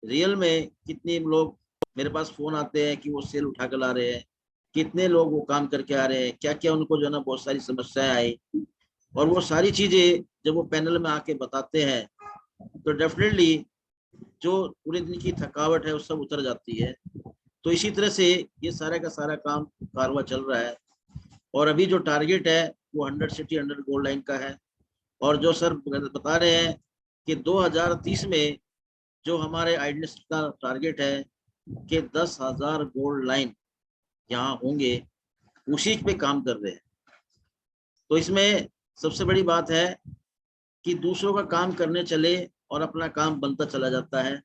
रियल में कितने लोग मेरे पास फोन आते हैं कि वो सेल उठा कर ला रहे हैं, कितने लोग वो काम करके आ रहे हैं, क्या क्या उनको जो है ना बहुत सारी समस्याएं आई, और वो सारी चीजें जब वो पैनल में आके बताते हैं तो डेफिनेटली जो पूरे दिन की थकावट है वो सब उतर जाती है। तो इसी तरह से ये सारा का सारा काम कारवा चल रहा है। और अभी जो टारगेट है वो 100 सिटी 100 गोल्ड लाइन का है। और जो सर बता रहे हैं कि 2030 में जो हमारे आइडनेस का टारगेट है कि 10,000 गोल्ड लाइन यहाँ होंगे, उसी पे काम कर रहे हैं। तो इसमें सबसे बड़ी बात है कि दूसरों का काम करने चले और अपना काम बनता चला जाता है।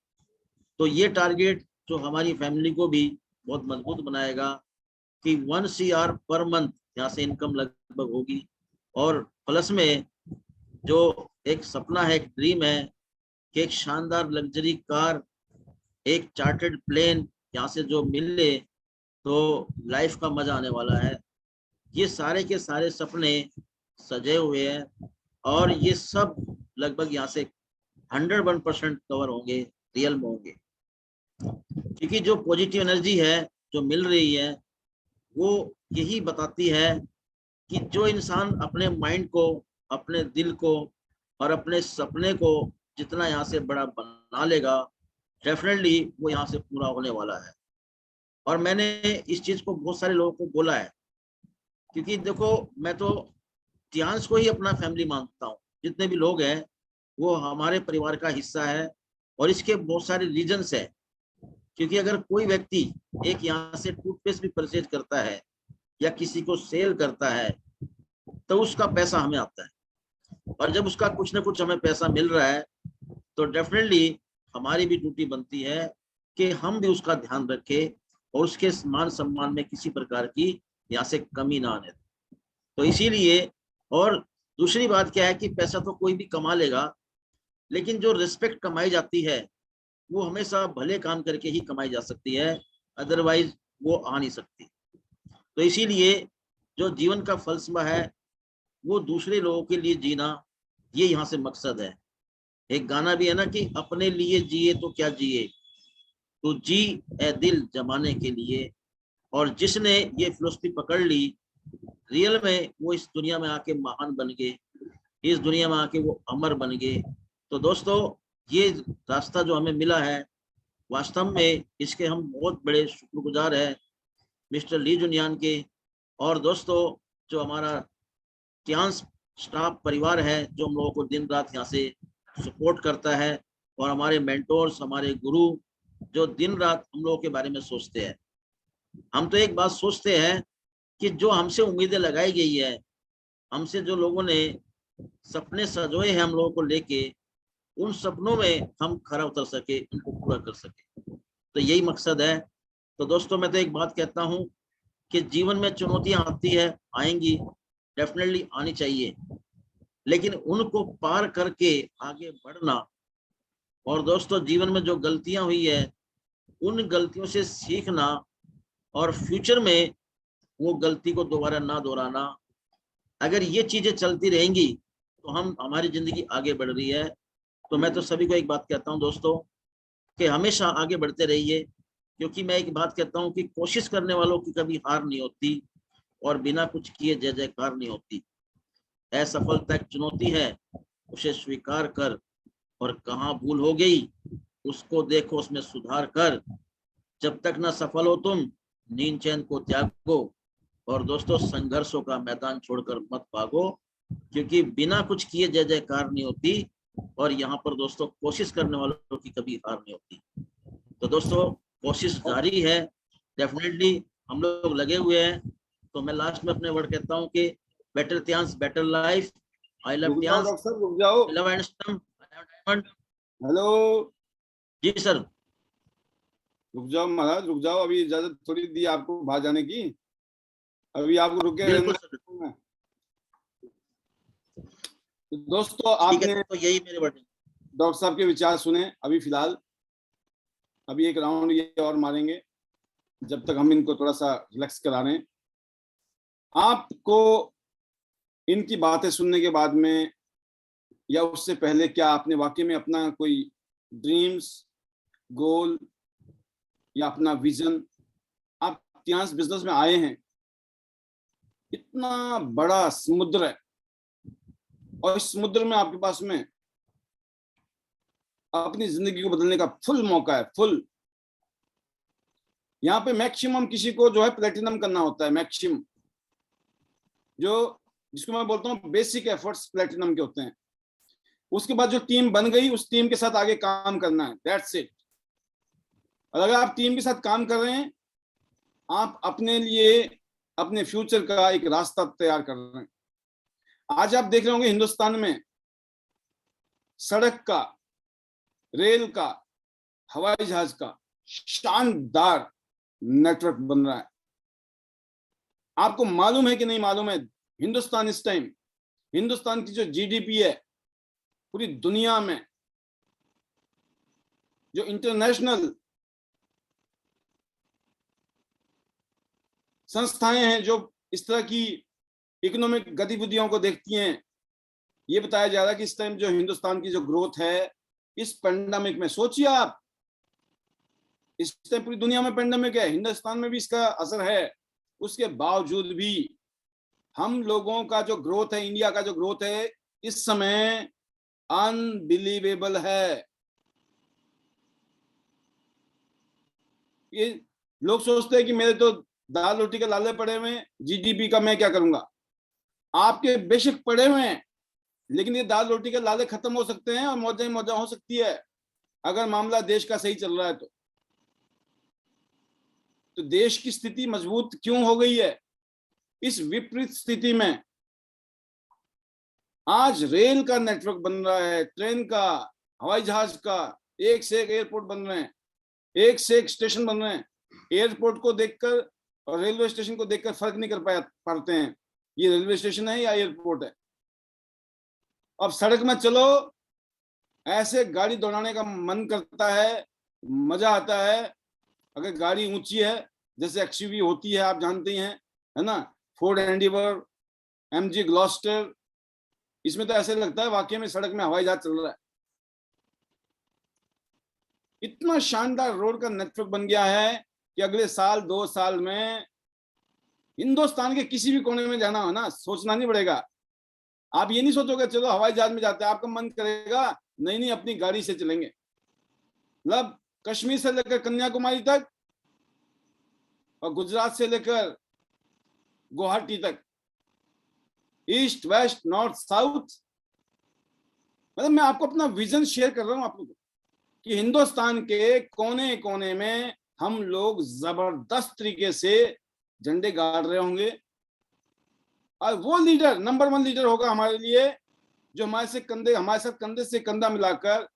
तो ये टारगेट जो हमारी फैमिली को भी बहुत मजबूत बनाएगा कि 1 CR पर मंथ यहाँ से इनकम लगभग होगी। और प्लस में जो एक सपना है, एक ड्रीम है कि एक शानदार लग्जरी कार, एक चार्टर्ड प्लेन यहाँ से जो मिले तो लाइफ का मजा आने वाला है। ये सारे के सारे सपने सजे हुए हैं और ये सब लगभग यहाँ से 101% कवर होंगे, रियल में होंगे। क्योंकि जो पॉजिटिव एनर्जी है जो मिल रही है वो यही बताती है कि जो इंसान अपने माइंड को, अपने दिल को और अपने सपने को जितना यहाँ से बड़ा बना लेगा, डेफिनेटली वो यहाँ से पूरा होने वाला है। और मैंने इस चीज को बहुत सारे लोगों को बोला है, क्योंकि देखो मैं तो टियांश को ही अपना फैमिली मानता हूँ। जितने भी लोग हैं वो हमारे परिवार का हिस्सा है। और इसके बहुत सारे रीजंस है, क्योंकि अगर कोई व्यक्ति एक यहाँ से टूथपेस्ट भी परचेज करता है या किसी को सेल करता है तो उसका पैसा हमें आता है। और जब उसका कुछ ना कुछ हमें पैसा मिल रहा है तो डेफिनेटली हमारी भी ड्यूटी बनती है कि हम भी उसका ध्यान रखें और उसके मान सम्मान में किसी प्रकार की यहाँ से कमी ना आने। तो इसीलिए, और दूसरी बात क्या है कि पैसा तो कोई भी कमा लेगा, लेकिन जो रिस्पेक्ट कमाई जाती है वो हमेशा भले काम करके ही कमाई जा सकती है, अदरवाइज वो आ नहीं सकती। तो इसीलिए जो जीवन का फलसफा है वो दूसरे लोगों के लिए जीना, ये यहाँ से मकसद है। एक गाना भी है ना कि अपने लिए जिए तो क्या जिए, तो जी ए दिल जमाने के लिए। और जिसने ये फिलोसफी पकड़ ली, रियल में वो इस दुनिया में आके महान बन गए, इस दुनिया में आके वो अमर बन गए। तो दोस्तों ये रास्ता जो हमें मिला है, वास्तव में इसके हम बहुत बड़े शुक्रगुजार हैं मिस्टर ली जुनियान के। और दोस्तों जो हमारा टियांश स्टाफ परिवार है जो हम लोगों को दिन रात यहाँ से सपोर्ट करता है, और हमारे मेंटोर्स, हमारे गुरु जो दिन रात हम लोगों के बारे में सोचते हैं। हम तो एक बात सोचते हैं कि जो हमसे उम्मीदें लगाई गई है, हमसे जो लोगों ने सपने सजोए हैं हम लोगों को लेके, उन सपनों में हम खरा उतर सके, उनको पूरा कर सके, तो यही मकसद है। तो दोस्तों मैं तो एक बात कहता हूँ कि जीवन में चुनौतियां आती है, आएंगी, डेफिनेटली आनी चाहिए, लेकिन उनको पार करके आगे बढ़ना। और दोस्तों जीवन में जो गलतियां हुई है उन गलतियों से सीखना और फ्यूचर में वो गलती को दोबारा ना दोहराना। अगर ये चीजें चलती रहेंगी तो हमारी जिंदगी आगे बढ़ रही है। तो मैं तो सभी को एक बात कहता हूँ दोस्तों कि हमेशा आगे बढ़ते रहिए, क्योंकि मैं एक बात कहता हूँ कि कोशिश करने वालों की कभी हार नहीं होती और बिना कुछ किए जय जयकार नहीं होती। असफलता एक चुनौती है, उसे स्वीकार कर, और कहाँ भूल हो गई उसको देखो, उसमें सुधार कर। जब तक ना सफल हो तुम, नींद चैन को त्यागो। और दोस्तों संघर्षों का मैदान छोड़कर मत भागो, क्योंकि बिना कुछ किए जय जयकार नहीं होती। और यहाँ पर दोस्तों कोशिश करने वालों की कभी हार नहीं होती। तो दोस्तों कोशिश जारी है, डेफिनेटली हम लोग लगे हुए हैं। तो मैं लास्ट में अपने वर्ड कहता हूँ कि better Tiens, better life. I love Tiens, doctor साहब रुक जाओ। Love and stem, diamond. Hello ji sir. रुक जाओ महाराज, रुक जाओ। अभी इजाजत थोड़ी दी आपको बाहर जाने की, अभी आपको रुके बिल्कुल रहना। सर, तो दोस्तों ठीक आपने है, तो यही मेरे वर्ड। डॉक्टर साहब के विचार सुने। अभी फिलहाल अभी एक राउंड ये और मारेंगे जब तक हम इनको थोड़ा सा रिलैक्स करा रहे हैं। आपको इनकी बातें सुनने के बाद में या उससे पहले क्या आपने वाकई में अपना कोई ड्रीम्स, गोल या अपना विजन, आप तियांस बिजनेस में आए हैं, इतना बड़ा समुद्र है और इस समुद्र में आपके पास में अपनी जिंदगी को बदलने का फुल मौका है, फुल। यहाँ पे मैक्सिमम किसी को जो है प्लेटिनम करना होता है, मैक्सिमम, जो जिसको मैं बोलता हूँ बेसिक एफर्ट्स प्लेटिनम के होते हैं। उसके बाद जो टीम बन गई, उस टीम के साथ आगे काम करना है, दैट्स इट। और अगर आप टीम के साथ काम कर रहे हैं, आप अपने लिए अपने फ्यूचर का एक रास्ता तैयार कर रहे हैं। आज आप देख रहे होंगे हिंदुस्तान में सड़क का, रेल का, हवाई जहाज का शानदार नेटवर्क बन रहा है। आपको मालूम है कि नहीं मालूम है, हिंदुस्तान इस टाइम, हिंदुस्तान की जो जीडीपी है पूरी दुनिया में, जो इंटरनेशनल संस्थाएं हैं जो इस तरह की इकोनॉमिक गतिविधियों को देखती हैं, ये बताया जा रहा है कि इस टाइम जो हिंदुस्तान की जो ग्रोथ है इस पेंडेमिक में, सोचिए आप, इस टाइम पूरी दुनिया में पेंडेमिक है, हिंदुस्तान में भी इसका असर है, उसके बावजूद भी हम लोगों का जो ग्रोथ है, इंडिया का जो ग्रोथ है इस समय अनबिलीवेबल है। ये लोग सोचते हैं कि मेरे तो दाल रोटी के लाले पड़े हुए हैं, जीडीपी का मैं क्या करूंगा। आपके बेशक पड़े हुए हैं, लेकिन ये दाल रोटी के लाले खत्म हो सकते हैं और मौजा ही मौजा हो सकती है अगर मामला देश का सही चल रहा है तो देश की स्थिति मजबूत क्यों हो गई है? इस विपरीत स्थिति में आज रेल का नेटवर्क बन रहा है, ट्रेन का, हवाई जहाज का, एक से एक एयरपोर्ट बन रहे हैं, एक से एक स्टेशन बन रहे हैं। एयरपोर्ट को देखकर और रेलवे स्टेशन को देखकर फर्क नहीं कर पाते हैं, ये रेलवे स्टेशन है या एयरपोर्ट है। अब सड़क में चलो, ऐसे गाड़ी दौड़ाने का मन करता है, मजा आता है। अगर गाड़ी ऊंची है, जैसे एक्सयूवी होती है, आप जानते ही हैं, है ना, फोर्ड एंडीवर, एमजी ग्लॉस्टर, इसमें तो ऐसे लगता है वाकई में सड़क में हवाई जहाज चल रहा है। इतना शानदार रोड का नेटवर्क बन गया है कि अगले साल 2 साल में हिंदुस्तान के किसी भी कोने में जाना हो ना, सोचना नहीं पड़ेगा। आप ये नहीं सोचोगे चलो हवाई जहाज में जाते हैं, आपका मन करेगा नहीं नहीं अपनी गाड़ी से चलेंगे। मतलब कश्मीर से लेकर कन्याकुमारी तक और गुजरात से लेकर गुवाहाटी तक, ईस्ट वेस्ट नॉर्थ साउथ, मतलब मैं आपको अपना विजन शेयर कर रहा हूं आप लोगों को कि हिंदुस्तान के कोने कोने में हम लोग जबरदस्त तरीके से झंडे गाड़ रहे होंगे और वो लीडर नंबर 1 लीडर होगा हमारे लिए जो हमारे साथ कंधे से कंधा मिलाकर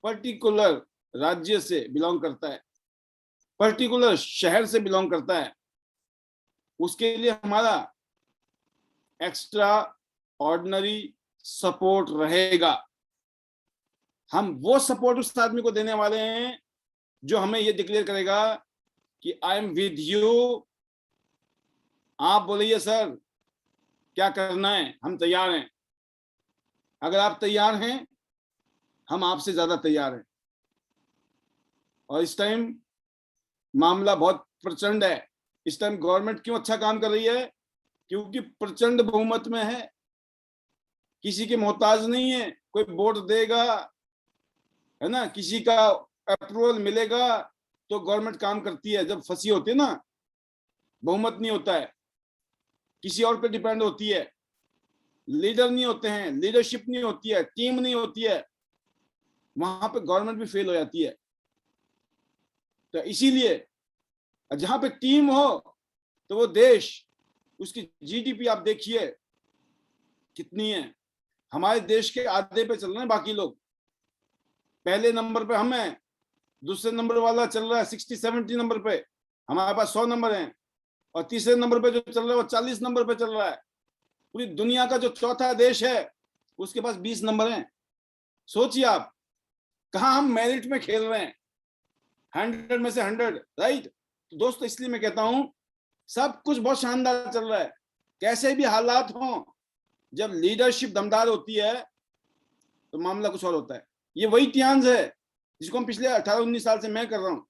पर्टिकुलर राज्य से बिलोंग करता है, पर्टिकुलर शहर से बिलोंग करता है। उसके लिए हमारा एक्स्ट्रा ऑर्डिनरी सपोर्ट रहेगा। हम वो सपोर्ट उस आदमी को देने वाले हैं जो हमें ये डिक्लेयर करेगा कि आई एम विद यू। आप बोलिए सर क्या करना है, हम तैयार हैं। अगर आप तैयार हैं, हम आपसे ज्यादा तैयार हैं। और इस टाइम मामला बहुत प्रचंड है। इस टाइम गवर्नमेंट क्यों अच्छा काम कर रही है? क्योंकि प्रचंड बहुमत में है, किसी के मोहताज नहीं है। कोई वोट देगा, है ना, किसी का अप्रूवल मिलेगा तो गवर्नमेंट काम करती है। जब फंसी होती है ना, बहुमत नहीं होता है, किसी और पे डिपेंड होती है, लीडर नहीं होते हैं, लीडरशिप नहीं होती है, टीम नहीं होती है, वहां पे गवर्नमेंट भी फेल हो जाती है। तो इसीलिए जहां पे टीम हो तो वो देश, उसकी जीडीपी आप देखिए कितनी है। हमारे देश के आधे पे चल रहे हैं बाकी लोग। पहले नंबर पे हम हैं, दूसरे नंबर वाला चल रहा है 60-70 नंबर पे, हमारे पास 100 नंबर हैं, और तीसरे नंबर पे जो चल रहा है वो 40 नंबर पे चल रहा है। पूरी दुनिया का जो चौथा देश है उसके पास 20 नंबर हैं। सोचिए आप कहाँ हम मेरिट में खेल रहे हैं, 100 में से 100, राइट। तो दोस्तों इसलिए मैं कहता हूं सब कुछ बहुत शानदार चल रहा है। कैसे भी हालात हों, जब लीडरशिप दमदार होती है तो मामला कुछ और होता है। ये वही टियांस है जिसको हम पिछले 18-19 साल से मैं कर रहा हूँ,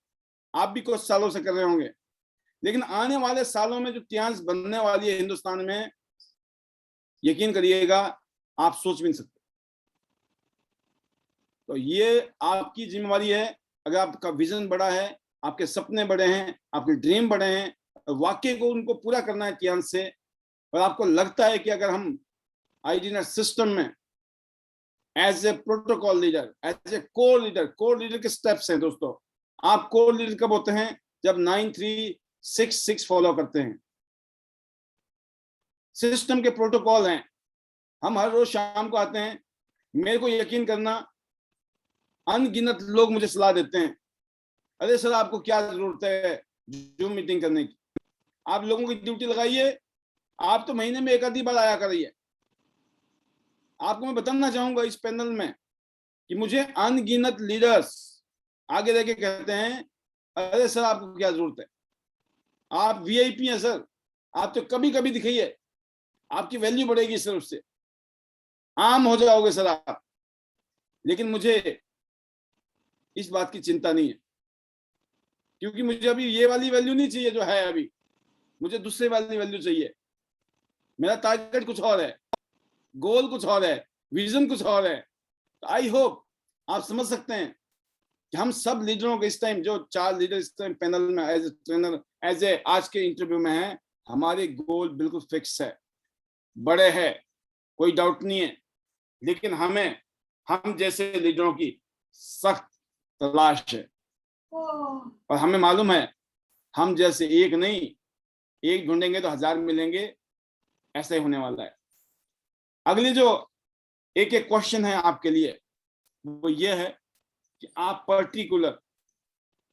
आप भी कुछ सालों से कर रहे होंगे। लेकिन आने वाले सालों में जो इतिहास बनने वाली है हिंदुस्तान में, यकीन करिएगा आप सोच भी नहीं सकते। तो ये आपकी जिम्मेवारी है। अगर आपका विजन बड़ा है, आपके सपने बड़े हैं, आपके ड्रीम बड़े हैं, वाकई को उनको पूरा करना है इतिहास से, और आपको लगता है कि अगर हम आईडीनेट सिस्टम में as a protocol leader, as a core leader के स्टेप्स हैं दोस्तों। आप कोर लीडर कब होते हैं? जब 9366 फॉलो करते हैं। सिस्टम के प्रोटोकॉल हैं। हम हर रोज शाम को आते हैं, मेरे को यकीन करना अनगिनत लोग मुझे सलाह देते हैं, अरे सर आपको क्या जरूरत है जूम मीटिंग करने की, आप लोगों की ड्यूटी लगाइए, आप तो महीने में एक आधी बार आया करिए। आपको मैं बताना चाहूंगा इस पैनल में कि मुझे अनगिनत लीडर्स आगे रह के कहते हैं, अरे सर आपको क्या जरूरत है, आप वीआईपी हैं सर, आप तो कभी कभी दिखाइए, आपकी वैल्यू बढ़ेगी सर, उससे आम हो जाओगे सर आप। लेकिन मुझे इस बात की चिंता नहीं है, क्योंकि मुझे अभी ये वाली वैल्यू नहीं चाहिए जो है अभी, मुझे दूसरे वाली वैल्यू चाहिए। मेरा टारगेट कुछ और है, गोल कुछ और है, विजन कुछ और है। तो आई होप आप समझ सकते हैं कि हम सब लीडरों के इस टाइम, जो 4 लीडर इस टाइम पैनल में as a trainer, as a आज के इंटरव्यू में हैं, हमारे गोल बिल्कुल फिक्स है, बड़े है, कोई डाउट नहीं है। लेकिन हमें हम जैसे लीडरों की सख्त तलाश है, और हमें मालूम है हम जैसे एक नहीं, एक ढूंढेंगे तो 1000 मिलेंगे, ऐसा ही होने वाला है। अगली जो एक क्वेश्चन है आपके लिए वो ये है कि आप पर्टिकुलर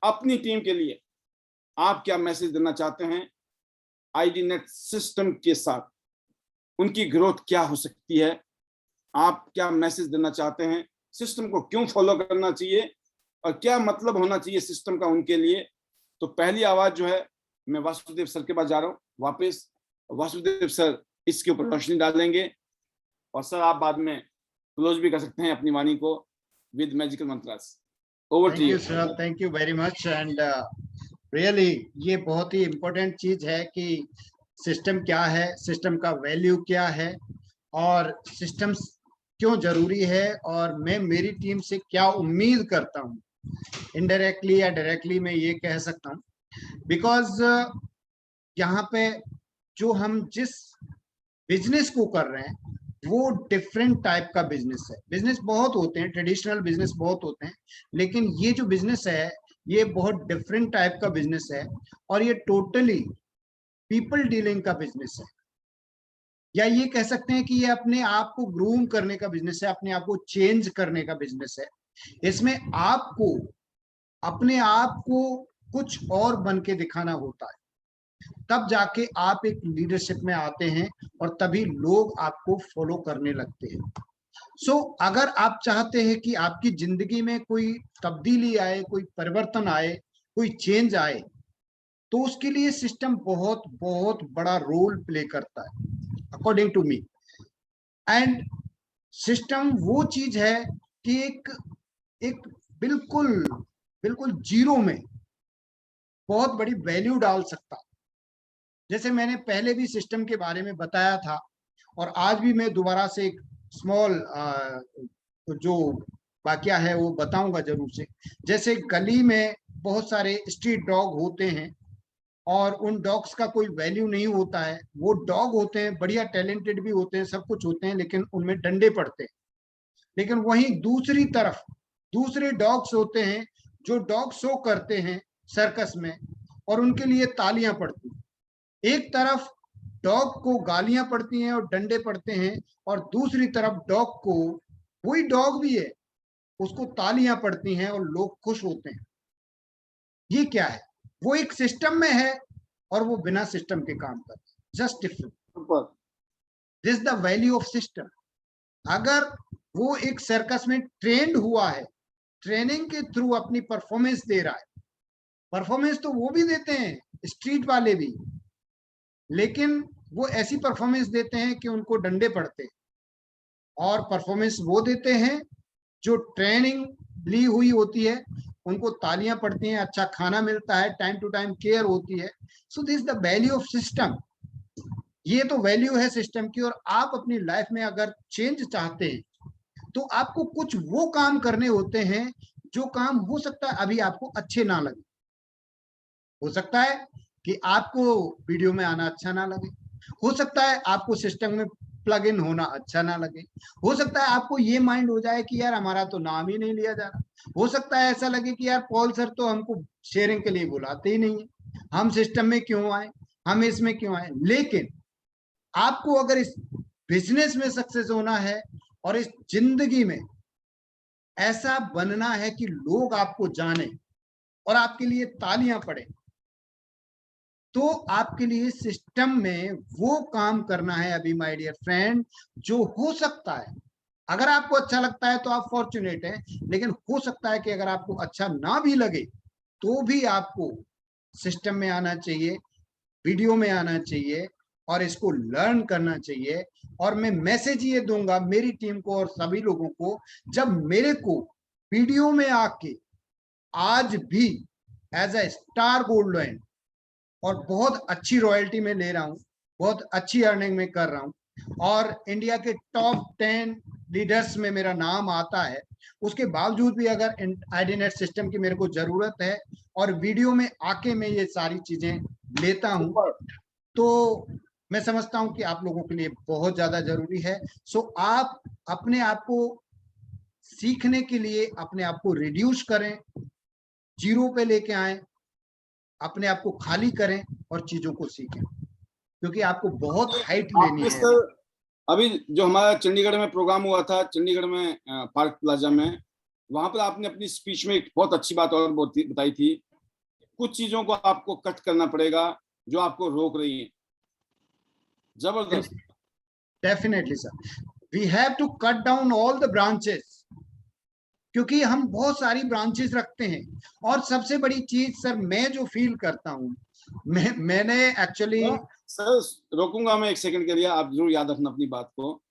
अपनी टीम के लिए आप क्या मैसेज देना चाहते हैं आईडीनेट सिस्टम के साथ, उनकी ग्रोथ क्या हो सकती है, आप क्या मैसेज देना चाहते हैं, सिस्टम को क्यों फॉलो करना चाहिए और क्या मतलब होना चाहिए सिस्टम का उनके लिए। तो पहली आवाज जो है मैं वासुदेव सर के पास जा रहा हूँ वापस। वासुदेव सर इसके ऊपर रोशनी डालेंगे, और सर आप बाद में क्लोज भी कर सकते हैं अपनी वाणी को with magical mantras. Over to you sir, thank you very much. And really ये बहुत ही इम्पोर्टेंट चीज है कि सिस्टम क्या है, सिस्टम का वैल्यू क्या है, और सिस्टम क्यों जरूरी है, और मैं मेरी टीम से क्या उम्मीद करता हूँ। इनडायरेक्टली या डायरेक्टली मैं ये कह सकता हूँ, बिकॉज यहाँ पे जो हम जिस बिजनेस को कर रहे हैं वो डिफरेंट टाइप का बिजनेस है। बिजनेस बहुत होते हैं, ट्रेडिशनल बिजनेस बहुत होते हैं, लेकिन ये जो बिजनेस है ये बहुत डिफरेंट टाइप का बिजनेस है, और ये टोटली पीपल डीलिंग का बिजनेस है, या ये कह सकते हैं कि ये अपने आप को ग्रूम करने का बिजनेस है, अपने आप को चेंज करने का बिजनेस है। इसमें आपको अपने आप को कुछ और बन के दिखाना होता है, तब जाके आप एक लीडरशिप में आते हैं और तभी लोग आपको फॉलो करने लगते हैं। सो अगर आप चाहते हैं कि आपकी जिंदगी में कोई तब्दीली आए, कोई परिवर्तन आए, कोई चेंज आए, तो उसके लिए सिस्टम बहुत बहुत बड़ा रोल प्ले करता है according to me. And system वो चीज है कि एक बिल्कुल जीरो में बहुत बड़ी वैल्यू डाल सकता है। जैसे मैंने पहले भी सिस्टम के बारे में बताया था, और आज भी मैं दोबारा से एक स्मॉल जो वाकया है वो बताऊंगा जरूर से। जैसे गली में बहुत सारे स्ट्रीट डॉग होते हैं, और उन डॉग्स का कोई वैल्यू नहीं होता है। वो डॉग होते हैं, बढ़िया टैलेंटेड भी होते हैं, सब कुछ होते हैं, लेकिन उनमें डंडे पड़ते हैं। लेकिन वहीं दूसरी तरफ दूसरे डॉग्स होते हैं जो डॉग शो करते हैं सर्कस में, और उनके लिए तालियां पड़ती हैं। एक तरफ डॉग को गालियां पड़ती हैं और डंडे पड़ते हैं, और दूसरी तरफ डॉग को, वही डॉग भी है, उसको तालियां पड़ती हैं और लोग खुश होते हैं। ये क्या है? वो एक सिस्टम में है और वो बिना सिस्टम के काम करते हैं। Just different. This the value of system. अगर वो एक सर्कस में ट्रेंड हुआ है, ट्रेनिंग के थ्रू अपनी परफॉर्मेंस दे रहा है, परफॉर्मेंस तो वो भी देते हैं स्ट्रीट वाले भी, लेकिन वो ऐसी परफॉर्मेंस देते हैं कि उनको डंडे पड़ते हैं। और परफॉर्मेंस वो देते हैं जो ट्रेनिंग ली हुई होती है, उनको तालियां पड़ती हैं, अच्छा खाना मिलता है, टाइम टू टाइम केयर होती है। So this the value of system. ये तो वैल्यू है सिस्टम की। और आप अपनी लाइफ में अगर चेंज चाहते हैं तो आपको कुछ वो काम करने होते हैं जो काम हो सकता है अभी आपको अच्छे ना लगे। हो सकता है कि आपको वीडियो में आना अच्छा ना लगे, हो सकता है आपको सिस्टम में प्लग इन होना अच्छा ना लगे, हो सकता है आपको ये माइंड हो जाए कि यार हमारा तो नाम ही नहीं लिया जा रहा, हो सकता है ऐसा लगे कि यार पॉल सर तो हमको शेयरिंग के लिए बुलाते ही नहीं है, हम सिस्टम में क्यों आए, हम इसमें क्यों आए। लेकिन आपको अगर इस बिजनेस में सक्सेस होना है और इस जिंदगी में ऐसा बनना है कि लोग आपको जाने और आपके लिए तालियां पड़े, तो आपके लिए सिस्टम में वो काम करना है अभी माय डियर फ्रेंड जो हो सकता है। अगर आपको अच्छा लगता है तो आप फॉर्चुनेट हैं, लेकिन हो सकता है कि अगर आपको अच्छा ना भी लगे तो भी आपको सिस्टम में आना चाहिए, वीडियो में आना चाहिए और इसको लर्न करना चाहिए। और मैं मैसेज ये दूंगा मेरी टीम को और सभी लोगों को, जब मेरे को वीडियो में आके आज भी as a star gold lion और बहुत अच्छी रॉयल्टी में ले रहा हूं, बहुत अच्छी अर्निंग में कर रहा हूं और इंडिया के टॉप 10 लीडर्स में मेरा नाम आता है, उसके बावजूद भी अगर आईडीनेट सिस्टम की मेरे को जरूरत है और वीडियो में आके मैं ये सारी चीजें लेता हूं, तो मैं समझता हूं कि आप लोगों के लिए बहुत ज्यादा जरूरी है। सो आप अपने आप को सीखने के लिए अपने आप को रिड्यूस करें, जीरो पे लेके आए, अपने आप को खाली करें और चीजों को सीखें, क्योंकि आपको बहुत हाइट लेनी आपने है। सर अभी जो हमारा चंडीगढ़ में प्रोग्राम हुआ था, चंडीगढ़ में पार्क प्लाजा में, वहां पर आपने अपनी स्पीच में एक बहुत अच्छी बात और बताई थी, कुछ चीजों को आपको कट करना पड़ेगा जो आपको रोक रही है। जबरदस्त। Definitely sir, we have to cut down all the branches, क्योंकि हम बहुत सारी ब्रांचेस रखते हैं। और सबसे बड़ी चीज सर मैं जो फील करता हूँ, मैंने एक्चुअली सर रोकूंगा मैं एक सेकंड के लिए, आप जरूर याद रखना अपनी बात को।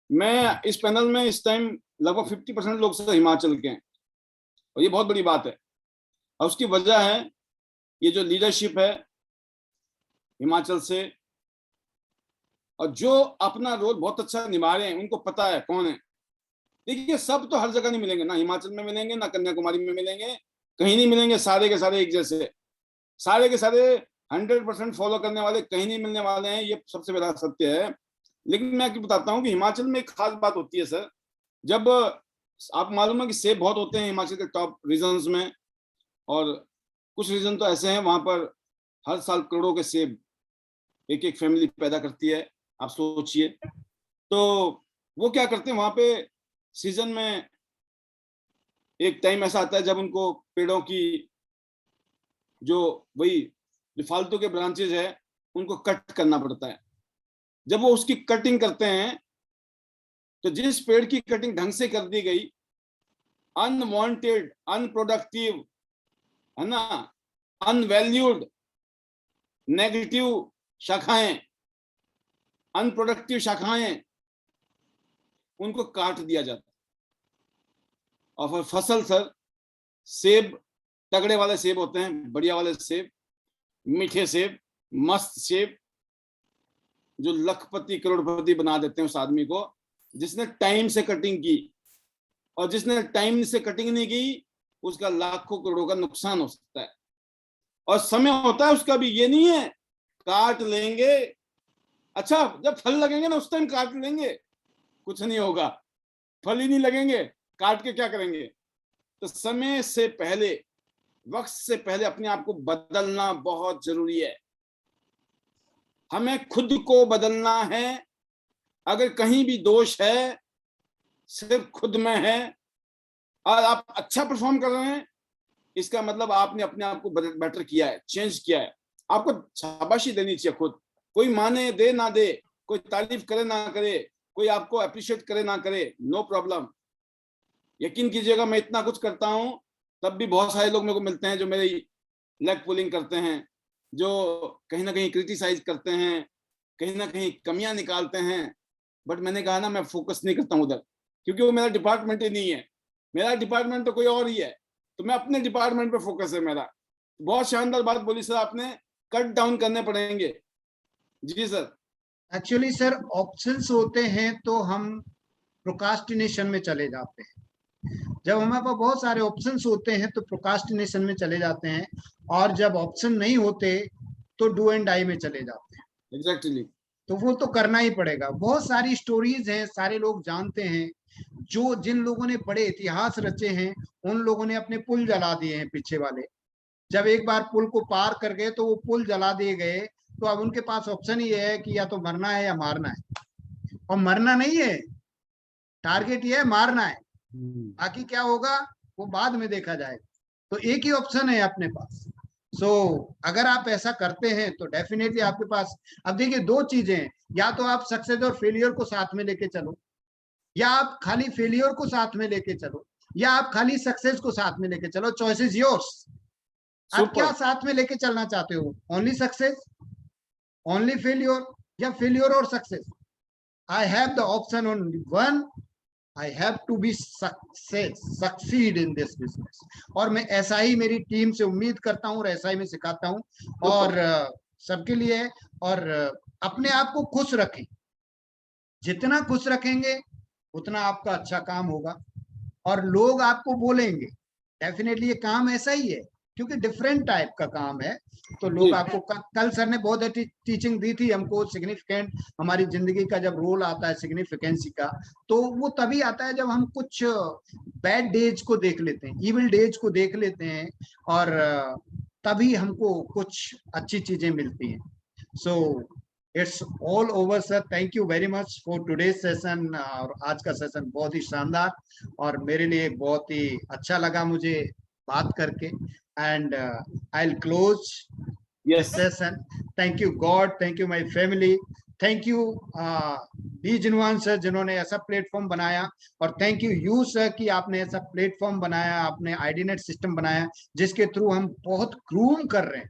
मैं इस पैनल में इस टाइम लगभग 50% लोग सर हिमाचल के हैं और ये बहुत बड़ी बात है। और उसकी वजह है ये जो लीडरशिप है हिमाचल से, और जो अपना रोल बहुत अच्छा निभा रहे हैं, उनको पता है कौन है। देखिए सब तो हर जगह नहीं मिलेंगे, ना हिमाचल में मिलेंगे, ना कन्याकुमारी में मिलेंगे, कहीं नहीं मिलेंगे सारे के सारे एक जैसे, सारे के सारे 100% फॉलो करने वाले कहीं नहीं मिलने वाले हैं, ये सबसे बड़ा सत्य है। लेकिन मैं आपको बताता हूँ कि हिमाचल में एक खास बात होती है सर, जब आप मालूम है कि सेब बहुत होते हैं हिमाचल के टॉप रीजन्स में, और कुछ रीजन तो ऐसे हैं वहां पर हर साल करोड़ों के सेब एक एक फैमिली पैदा करती है, आप सोचिए। तो वो क्या करते हैं वहां पे सीजन में एक टाइम ऐसा आता है जब उनको पेड़ों की जो वही जो फालतू के ब्रांचेज है उनको कट करना पड़ता है। जब वो उसकी कटिंग करते हैं तो जिस पेड़ की कटिंग ढंग से कर दी गई, अनवांटेड, अनप्रोडक्टिव, है ना, अनवैल्यूड, नेगेटिव शाखाएं, अनप्रोडक्टिव शाखाएं, उनको काट दिया जाता है। और फिर फसल सर, सेब तगड़े वाले सेब होते हैं, बढ़िया वाले सेब, मीठे सेब, मस्त सेब, जो लखपति करोड़पति बना देते हैं उस आदमी को जिसने टाइम से कटिंग की। और जिसने टाइम से कटिंग नहीं की उसका लाखों करोड़ों का नुकसान हो सकता है। और समय होता है उसका भी, ये नहीं है काट लेंगे, अच्छा जब फल लगेंगे ना उस टाइम काट लेंगे, कुछ नहीं होगा, फल ही नहीं लगेंगे, काट के क्या करेंगे। तो समय से पहले, वक्त से पहले अपने आप को बदलना बहुत जरूरी है। हमें खुद को बदलना है। अगर कहीं भी दोष है सिर्फ खुद में है और आप अच्छा परफॉर्म कर रहे हैं, इसका मतलब आपने अपने आप को बेटर किया है, चेंज किया है। आपको शाबाशी देनी चाहिए खुद, कोई माने दे ना दे, कोई तारीफ करे ना करे, कोई आपको अप्रिशिएट करे ना करे, नो प्रॉब्लम। यकीन कीजिएगा मैं इतना कुछ करता हूं तब भी बहुत सारे लोग मेरे को मिलते हैं जो मेरी लेग पुलिंग करते हैं, जो कहीं ना कहीं क्रिटिसाइज करते हैं, कहीं ना कहीं कमियां निकालते हैं। बट मैंने कहा ना मैं फोकस नहीं करता हूं उधर, क्योंकि वो मेरा डिपार्टमेंट ही नहीं है। मेरा डिपार्टमेंट तो कोई और ही है, तो मैं अपने डिपार्टमेंट पे फोकस है मेरा। बहुत शानदार बात बोली सर आपने, कट डाउन करने पड़ेंगे। जी सर। एक्चुअली सर ऑप्शंस होते हैं तो हम प्रोकास्टिनेशन में चले जाते हैं। जब हमारे पास बहुत सारे ऑप्शंस होते हैं तो प्रोकास्टिनेशन में चले जाते हैं, और जब ऑप्शन नहीं होते तो डू एंड डाई में चले जाते हैं। एग्जैक्टली। तो वो तो करना ही पड़ेगा। बहुत सारी स्टोरीज हैं, सारे लोग जानते हैं, जो जिन लोगों ने बड़े इतिहास रचे हैं उन लोगों ने अपने पुल जला दिए हैं पीछे वाले। जब एक बार पुल को पार कर गए तो वो पुल जला दिए गए, तो अब उनके पास ऑप्शन ही है कि या तो मरना है या मारना है। और मरना नहीं है टारगेट, ये है मारना है। बाकी क्या होगा वो बाद में देखा जाएगा। तो एक ही ऑप्शन है अपने पास। सो अगर आप ऐसा करते हैं तो डेफिनेटली आपके पास, अब देखिए दो चीजें हैं, या तो आप सक्सेस और फेलियर को साथ में लेके चलो, या आप खाली फेलियर को साथ में लेके चलो, या आप खाली सक्सेस को साथ में लेके चलो। Choice is yours. आप क्या साथ में लेके चलना चाहते हो? ओनली सक्सेस, ओनली फेलियर, या फेलियर और success? I have the option only one, I have to be succeed in this business। और मैं ऐसा ही मेरी टीम से उम्मीद करता हूँ और ऐसा ही मैं सिखाता हूँ और सबके लिए। और अपने आप को खुश रखें, जितना खुश रखेंगे उतना आपका अच्छा काम होगा और लोग आपको बोलेंगे। डेफिनेटली ये काम ऐसा ही है क्योंकि डिफरेंट टाइप का काम है, तो लोग आपको कल सर ने बहुत अच्छी टीचिंग दी थी हमको। सिग्निफिकेंट हमारी जिंदगी का जब रोल आता है सिग्निफिकेंसी का, तो वो तभी आता है जब हम कुछ बैड डेज को देख लेते हैं, इविल डेज को देख लेते हैं, और तभी हमको कुछ अच्छी चीजें मिलती हैं। So it's all over sir, thank you very much for today session. और आज का सेशन बहुत ही शानदार और मेरे लिए बहुत ही अच्छा लगा मुझे बात करके। And I'll close this session. Thank you God, thank you my family, thank you B जिनवान सर जिन्होंने ऐसा प्लेटफॉर्म बनाया, और थैंक यू यू सर कि आपने ऐसा प्लेटफॉर्म बनाया, आपने आईडीनेट सिस्टम बनाया जिसके थ्रू हम बहुत ग्रूम कर रहे हैं।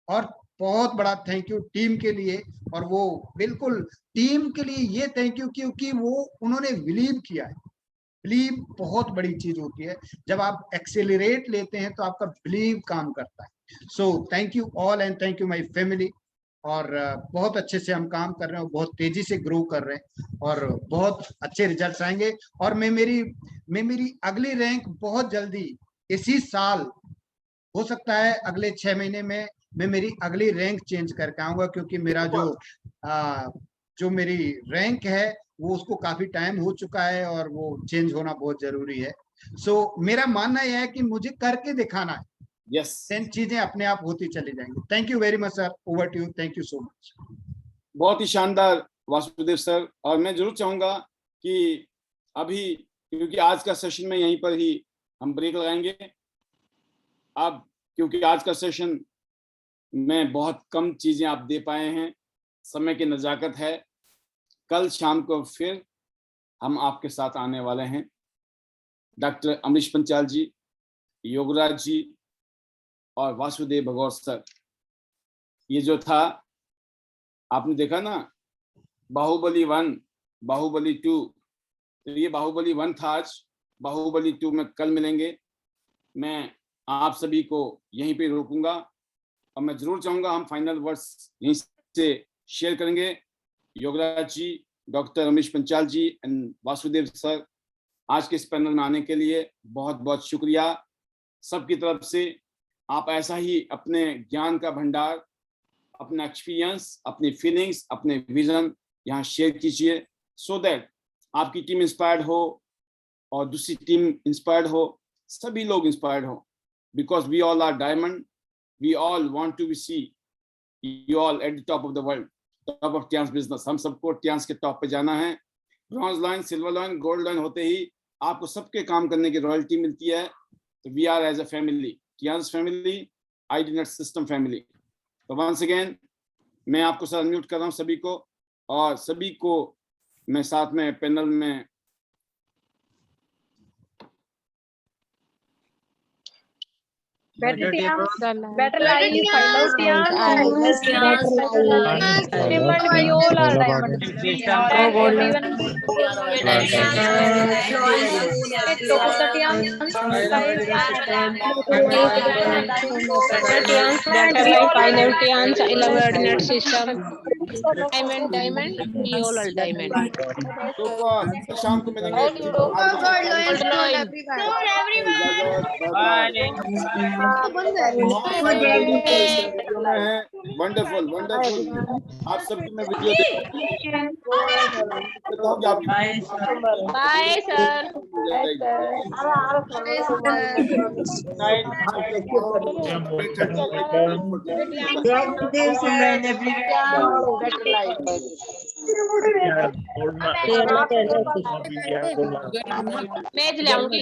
और बहुत बड़ा थैंक यू टीम के लिए, और वो बिल्कुल टीम के लिए ये थैंक यू क्योंकि वो उन्होंने बिलीव किया है। बिलीव बहुत बड़ी चीज होती है, जब आप एक्सेलरेट लेते हैं तो आपका बिलीव काम करता है। So thank you all and thank you my family. और बहुत अच्छे से हम काम कर रहे हैं और बहुत तेजी से ग्रो कर रहे हैं और बहुत अच्छे रिजल्ट्स आएंगे। और मैं मेरी अगली रैंक बहुत जल्दी इसी साल, हो सकता है अगले 6 महीने में मैं मेरी अगली रैंक चेंज करके आऊंगा, क्योंकि मेरा जो मेरी रैंक है वो उसको काफी टाइम हो चुका है और वो चेंज होना बहुत जरूरी है। सो मेरा मानना यह है कि मुझे करके दिखाना है। यस, चीजें अपने आप होती चली जाएंगी। Thank you very much sir, over to you. Thank you so much. बहुत ही शानदार वासुदेव सर। और मैं जरूर चाहूंगा कि अभी, क्योंकि आज का सेशन में यहीं पर ही हम ब्रेक लगाएंगे अब, क्योंकि आज का सेशन में बहुत कम चीजें आप दे पाए हैं, समय की नजाकत है। कल शाम को फिर हम आपके साथ आने वाले हैं। डॉक्टर अमरीश पंचाल जी, योगराज जी और वासुदेव भगौर सर। ये जो था आपने देखा ना, बाहुबली 1, बाहुबली 2, तो ये बाहुबली 1 था आज। बाहुबली 2 में कल मिलेंगे। मैं आप सभी को यहीं पे रोकूंगा और मैं जरूर चाहूंगा हम फाइनल वर्ड्स यहीं से शेयर करेंगे। Yograj ji, doctor Amrish Panchal ji and Vasudev sir, आज के इस पैनल में आने के लिए बहुत बहुत शुक्रिया सबकी तरफ से। आप ऐसा ही अपने ज्ञान का भंडार, अपना एक्सपीरियंस, अपनी फीलिंग्स, अपने विजन यहाँ शेयर कीजिए, सो दैट आपकी टीम इंस्पायर्ड हो और दूसरी टीम इंस्पायर्ड हो, सभी लोग इंस्पायर्ड हो। Because we all are diamond, we all want to be see you all at the top of the world, top of Tiens business. हम सबको टियांस के टॉप पे जाना है। Bronze line, silver line, gold line होते ही आपको सबके काम करने की रॉयल्टी मिलती है। तो we are as a family, Tiens family, आईडीनेट सिस्टम फैमिली। तो वंस अगेन मैं आपको सर अनम्यूट कर रहा हूँ सभी को, और सभी को मैं साथ में पैनल में better life, find out Tians, better life, diamond, we all are diamond, everyone Better life, Pinevtians, 11 ordinate system. Diamond, Eol diamond. Super, शाम को मिलेंगे। Wonderful wonderful. आप सबको मैं वीडियो Bye, sir. भेज ले आऊंगी।